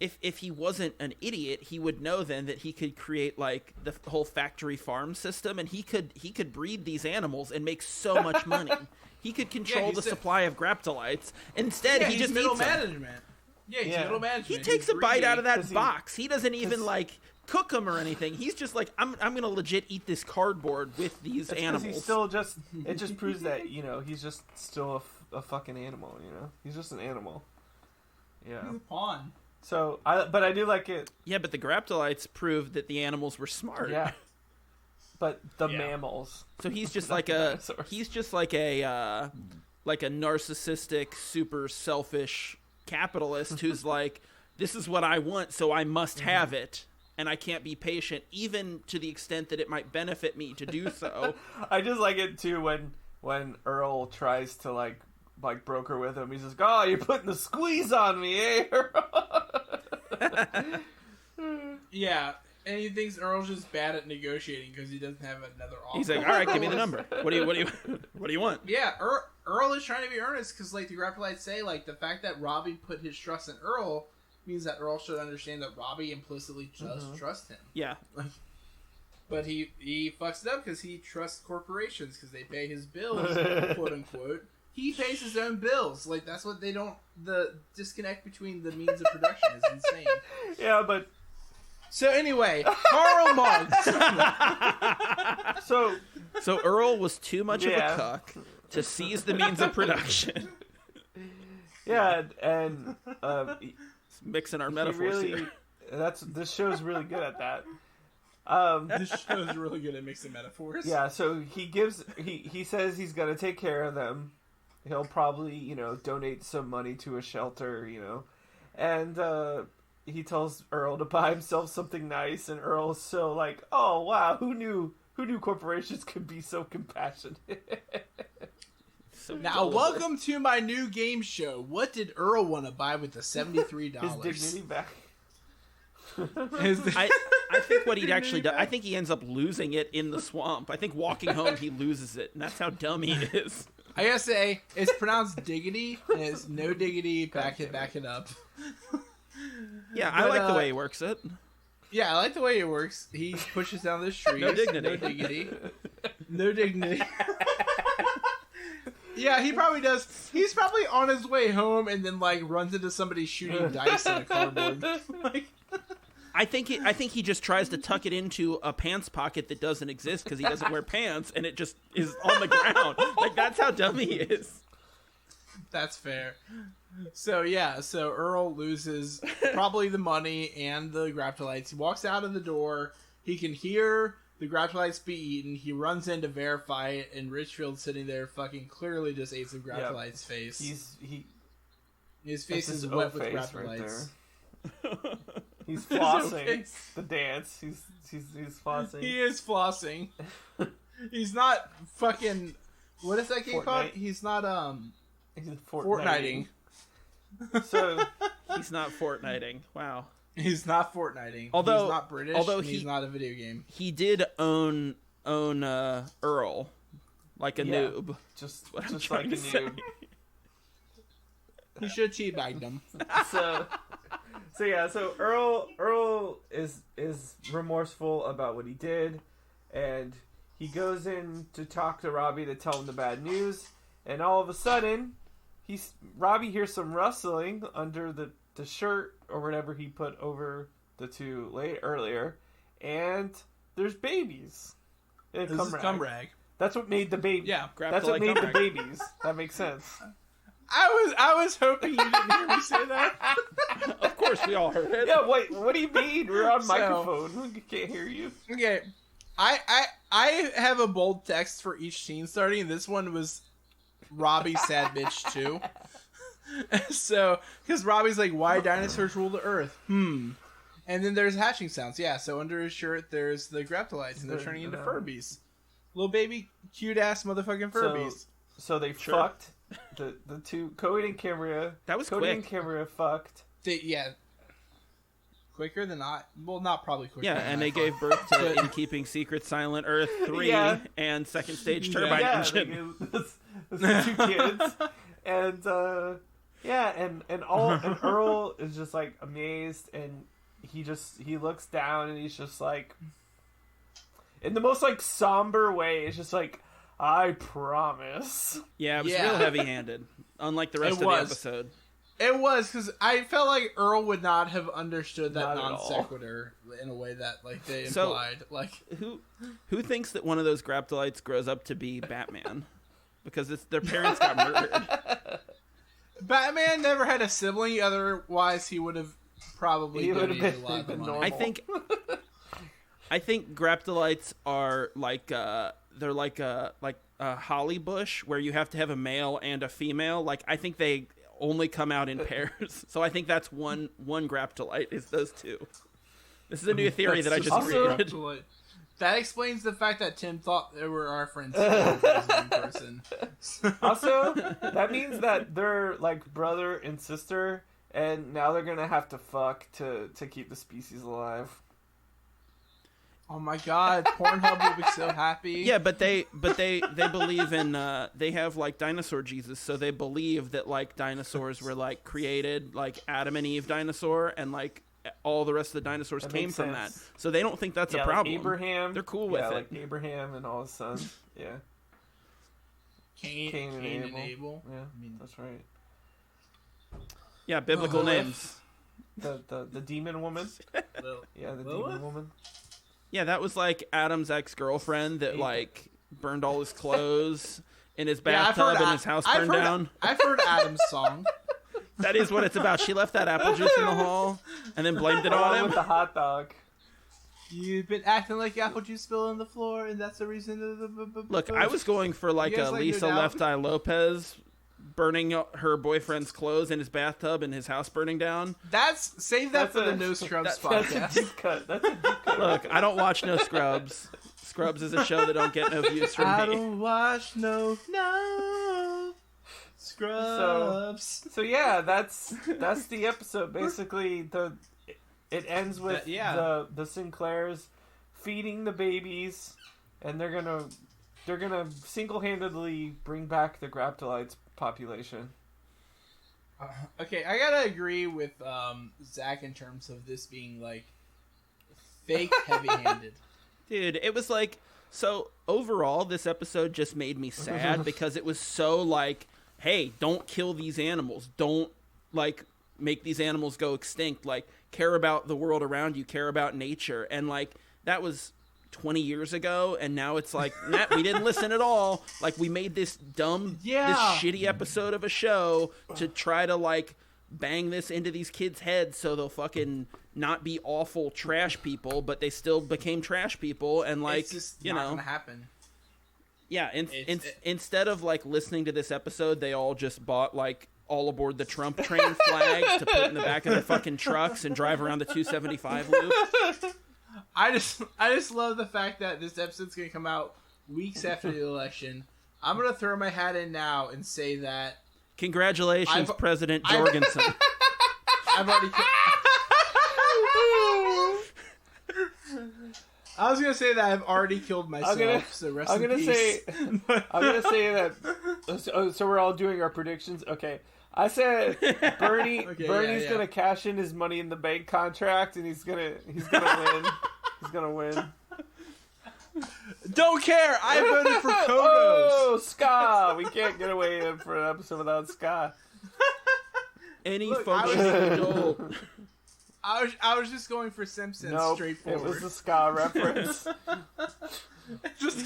if he wasn't an idiot, he would know then that he could create, like, the whole factory farm system, and he could breed these animals and make so much money. He could control the supply of Zachdelites. Instead, he just middle eats them. management. Yeah, he's middle management. He takes a bite out of that box. He doesn't even, like, cook them or anything. He's just like, I'm gonna legit eat this cardboard with these animals. He's still it just proves that, you know, he's just still a fucking animal, you know? He's just an animal. Yeah. He's a pawn. So, I do like it. Yeah, but the Zachdelites proved that the animals were smart. Yeah. But the mammals. So he's just like he's just like a narcissistic, super selfish capitalist who's like, this is what I want, so I must have it, and I can't be patient, even to the extent that it might benefit me to do so. I just like it too when Earl tries to like broker with him. He's just, oh, you're putting the squeeze on me, eh? Yeah, and he thinks Earl's just bad at negotiating because he doesn't have another offer. He's like, all right, give me the number. What do you want? Yeah, Earl is trying to be earnest because, like, the Zachdelites say, like, the fact that Robbie put his trust in Earl means that Earl should understand that Robbie implicitly does trust him. Yeah. But he fucks it up because he trusts corporations because they pay his bills, quote unquote. He pays his own bills. Like, that's what they don't... The disconnect between the means of production is insane. Yeah, but... So anyway, Karl Marx. So Earl was too much of a cuck to seize the means of production. Yeah, and... mixing our metaphors here. This show's really good at that. This show is really good at mixing metaphors. Yeah, so he says he's gonna take care of them. He'll probably, donate some money to a shelter, and he tells Earl to buy himself something nice, and Earl's so like, oh wow, who knew corporations could be so compassionate? Now, welcome to my new game show. What did Earl want to buy with the $73? His dignity back. I think what he'd actually do, I think he ends up losing it in the swamp. I think walking home he loses it, and that's how dumb he is. I gotta say, it's pronounced diggity, and it's no diggity, back it up. Yeah, I like the way he works it. Yeah, I like the way it works. He pushes down the street. No dignity. No diggity. No dignity. Yeah, he probably does. He's probably on his way home and then, runs into somebody shooting dice on a cardboard. I think he just tries to tuck it into a pants pocket that doesn't exist because he doesn't wear pants, and it just is on the ground. That's how dumb he is. That's fair. So Earl loses probably the money and the Zachdelites. He walks out of the door. He can hear the Zachdelites be eaten. He runs in to verify it, and Richfield's sitting there fucking clearly just ate some Zachdelites' face. His face is wet with Zachdelites. Right he's flossing the dance. He's flossing. He is flossing. He's not fucking. What is that game called? He's not He's Fortniting. So he's not Fortniting. Wow. He's not Fortniting. Although he's not British. He's not a video game. He did own Earl, like a noob. Just like a noob. He should have teabagged him. So Earl is remorseful about what he did, and he goes in to talk to Robbie to tell him the bad news, and all of a sudden, Robbie hears some rustling under the shirt or whatever he put over the two earlier, and there's babies. This is cum rag. That's what made the baby. Yeah, that's what made the babies. That makes sense. I was hoping you didn't hear me say that. Of course, we all heard it. Yeah, wait, what do you mean? We're on microphone. We can't hear you. Okay, I have a bold text for each scene starting, and this one was Robbie sad bitch too. So, because Robbie's like, why dinosaurs rule the earth? And then there's hatching sounds. Yeah, so under his shirt there's the Zachdelites, and they're turning into Furbies. Little baby, cute ass motherfucking Furbies. So they fucked. The two, Coheed and Cambria. That was Coheed quick. and Cambria fucked. Quicker than not probably quicker. Yeah, and they gave birth to In Keeping Secret Silent Earth 3 and Second Stage Turbine Engine. Those two kids. And and Earl is just like amazed, and he looks down and he's just like, in the most like somber way, it's just like, I promise. Yeah, it was real heavy-handed, unlike the rest of the episode. It was, because I felt like Earl would not have understood that non sequitur in a way that they implied. Who thinks that one of those Zachdelites grows up to be Batman? Because their parents got murdered. Batman never had a sibling, otherwise he would have probably donated a lot of money. I think Zachdelites are they're like a holly bush where you have to have a male and a female. I think they only come out in pairs. So I think that's one Zachdolite is those two. This is a new theory that I just created. That explains the fact that Tim thought they were our friends in person. Also, that means that they're like brother and sister, and now they're gonna have to fuck to keep the species alive. Oh my god, Pornhub will be so happy. Yeah, but they believe in they have dinosaur Jesus, so they believe that dinosaurs were created Adam and Eve dinosaur, and all the rest of the dinosaurs came from that. So they don't think that's a problem. Abraham, they're cool with it. Like Abraham and all his sons. Yeah. Cain and Abel. Yeah, that's right. Yeah, biblical names. The demon woman. Demon woman. Yeah, that was Adam's ex-girlfriend that burned all his clothes in his bathtub and his house burned down. I've heard Adam's song. That is what it's about. She left that apple juice in the hall and then blamed it on him. With the hot dog. You've been acting like apple juice spilled on the floor, and that's the reason. Look, I was going for like a Lisa Left Eye Lopez burning her boyfriend's clothes in his bathtub and his house burning down. Save that for the No Scrubs podcast. That's a deep cut. Look, I don't watch No Scrubs. Scrubs is a show that don't get no views from me. I don't watch no Scrubs. So yeah, that's the episode. Basically, it ends with the Sinclairs feeding the babies, and they're gonna single-handedly bring back the Zachdelites population. Okay, I gotta agree with Zach in terms of this being like fake heavy-handed. Dude, it was like, so overall this episode just made me sad because it was so like, hey, don't kill these animals, don't like make these animals go extinct, like care about the world around you, care about nature. And like that was 20 years ago, and now it's like, nah, we didn't listen at all. Like we made this dumb, this shitty episode of a show to try to like bang this into these kids' heads so they'll fucking not be awful trash people, but they still became trash people. And like, it's just not gonna happen. Yeah, instead of like listening to this episode, they all just bought like all aboard the Trump train flags to put in the back of their fucking trucks and drive around the 275 loop. I just love the fact that this episode's gonna come out weeks after the election. I'm gonna throw my hat in now and say that congratulations, President Jorgensen. I've already. I was gonna say that I've already killed myself. So rest in peace. I'm gonna say that. So we're all doing our predictions. Okay, I said Bernie's gonna cash in his Money in the Bank contract, and he's gonna win. He's gonna win. Don't care. I voted for Kodos. Oh, Ska! We can't get away for an episode without Ska. Any focus. I was just going for Simpsons. Nope, straightforward. It was a Ska reference.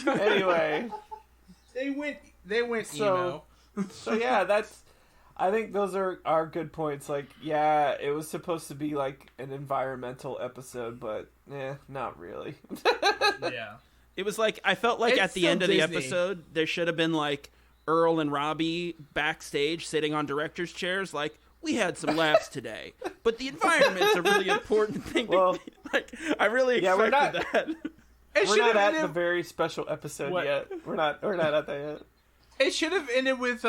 Anyway, they went emo. So yeah, I think those are good points. Like, yeah, it was supposed to be like an environmental episode, but not really. Yeah. It was like, I felt like at the end of the episode, there should have been like Earl and Robbie backstage sitting on director's chairs, like, we had some laughs today, but the environment's a really important thing. Well, like, I really expected that. We're not at the very special episode yet. We're not at that yet. It should have ended with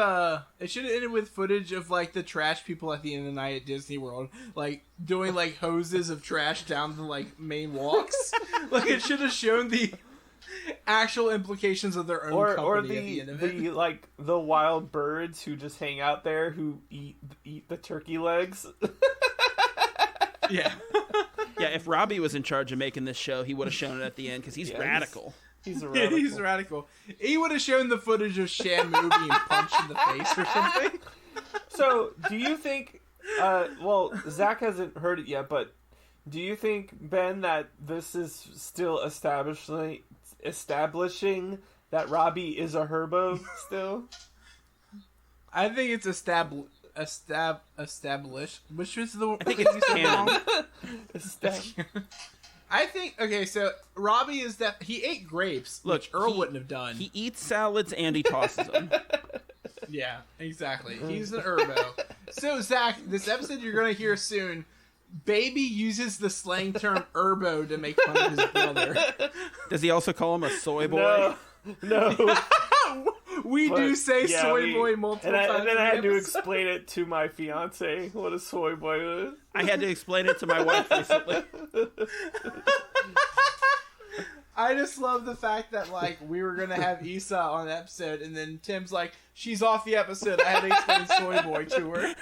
footage of like the trash people at the end of the night at Disney World, like doing like hoses of trash down the like main walks. Like it should have shown the actual implications of their own company at the end of it. Like the wild birds who just hang out there who eat the turkey legs. Yeah. Yeah, if Robbie was in charge of making this show, he would have shown it at the end because he's radical. He's a radical. Yeah, he's radical. He would have shown the footage of Shamu being punched in the face or something. So, do you think... well, Zach hasn't heard it yet, but do you think, Ben, that this is still establishing that Robbie is a herbo still? I think it's established. Which is the... I think it's canon. I think, okay, so Robbie is that he ate grapes, which Earl wouldn't have done. He eats salads and he tosses them. Yeah, exactly. He's an herbo. So, Zach, this episode you're going to hear soon, Baby uses the slang term herbo to make fun of his brother. Does he also call him a soy boy? No. We do say soy boy multiple times. And then I had to explain it to my fiance what a soy boy was. I had to explain it to my wife recently. I just love the fact that like we were gonna have Issa on the episode, and then Tim's like, "She's off the episode." I had to explain soy boy to her.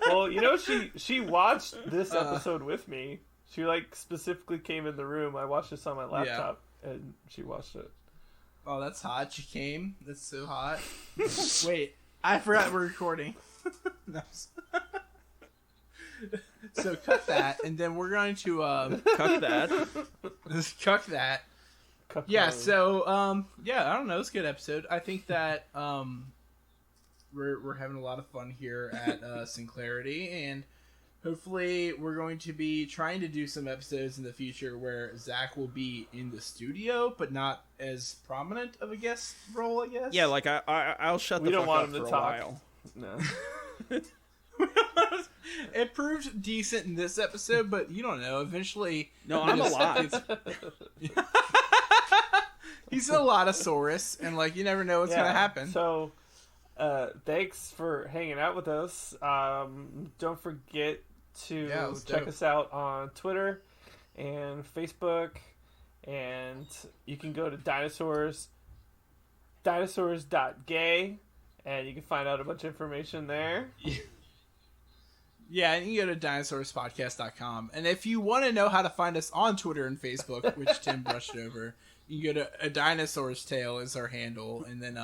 Well, you know, she watched this episode with me. She like specifically came in the room. I watched this on my laptop, and she watched it. Oh, that's hot. She came. That's so hot. Wait, I forgot we're recording. So cut that, and then we're going to cuck that. Cuck that. Cuck yeah. mode. So I don't know. It's a good episode. I think that we're having a lot of fun here at Sinclairity, and Hopefully, we're going to be trying to do some episodes in the future where Zach will be in the studio, but not as prominent of a guest role, I guess. Yeah, like I'll shut the fuck up for a while. No. It proved decent in this episode, but you don't know. Eventually, no, I'm alive. He's a Lotosaurus, and like you never know what's gonna happen. So, thanks for hanging out with us. Don't forget to check us out on Twitter and Facebook, and you can go to dinosaurs.gay, and you can find out a bunch of information there. Yeah, and you can go to dinosaurspodcast.com. And if you want to know how to find us on Twitter and Facebook, which Tim brushed over, you can go to A Dinosaur's Tale is our handle. And then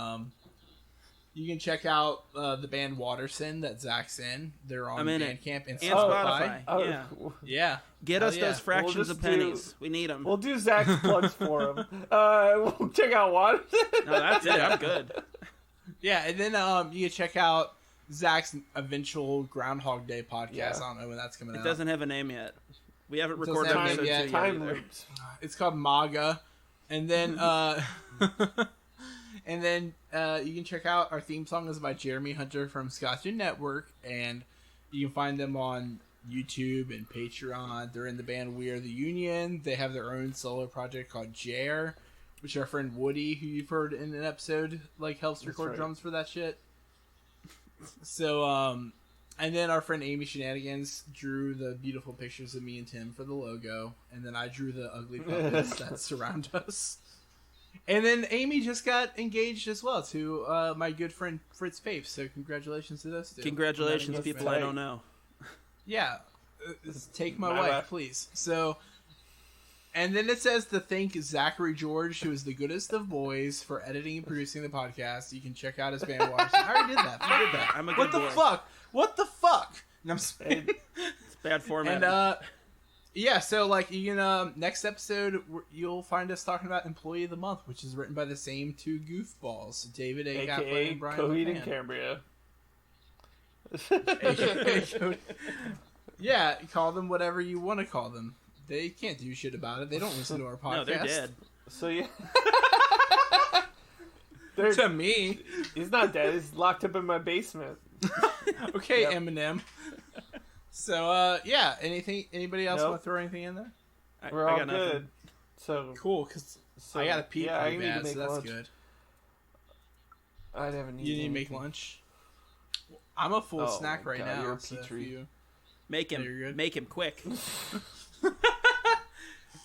you can check out the band Waterson that Zach's in. They're on Bandcamp and Spotify. Oh, yeah. Get us those fractions of pennies. We need them. We'll do Zach's plugs for him. We'll check out Waterson. No, that's it. I'm good. Yeah, and then you can check out Zach's eventual Groundhog Day podcast. Yeah. I don't know when that's coming out. It doesn't have a name yet. We haven't recorded have a episode name yet. 2 Time either. loops. It's called MAGA. And then you can check out our theme song is by Jeremy Hunter from Scotland Network, and you can find them on YouTube and Patreon. They're in the band We Are the Union. They have their own solo project called Jer, which our friend Woody, who you've heard in an episode, like helps record drums for that shit. So, and then our friend Amy Shenanigans drew the beautiful pictures of me and Tim for the logo, and then I drew the ugly puppets that surround us. And then Amy just got engaged as well to my good friend Fritz Pape, so congratulations to those two. Congratulations, people I don't know. Yeah, take my wife, please. So, and then it says to thank Zachary George, who is the goodest of boys, for editing and producing the podcast. You can check out his band Waterson. I already did that. I did that. I'm a good boy. What the fuck? And I'm saying, it's bad format. And yeah, so like you can next episode you'll find us talking about Employee of the Month, which is written by the same two goofballs, David A. Kaplan and Brian Coheed McCann. and Cambria. Yeah, call them whatever you want to call them. They can't do shit about it. They don't listen to our podcast. No, they're dead. So yeah. To me. He's not dead. He's locked up in my basement. Okay, Yep. Eminem. So, yeah. Anybody else want to throw anything in there? We're I all got good. nothing. So Cool, because I got to pee pretty bad, so that's lunch. good. I haven't eaten. You need to make lunch? I'm a full snack right now. You're a so petri. if you... Make him quick.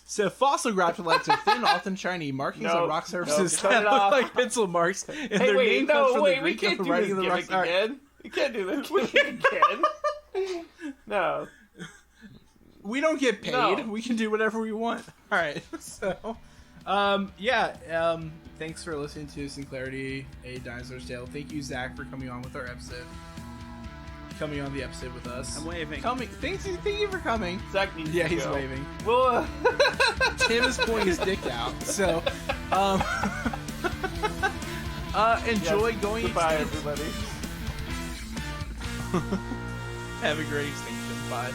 So fossil graptolites are thin, often shiny markings on rock surfaces that look like pencil marks. And their name comes from the Greek of writing of the rocks. Again. You can't do this again. No. We don't get paid. No. We can do whatever we want. All right. So, thanks for listening to Sinclairity, A Dinosaur's Tale. Thank you, Zach, for coming on with our episode. Coming on the episode with us. I'm waving. Thank you for coming. Zach needs Yeah, to he's go. waving. Well, Tim is pulling his dick out. So, enjoy going. Goodbye, everybody. Have a great extinction. Bye.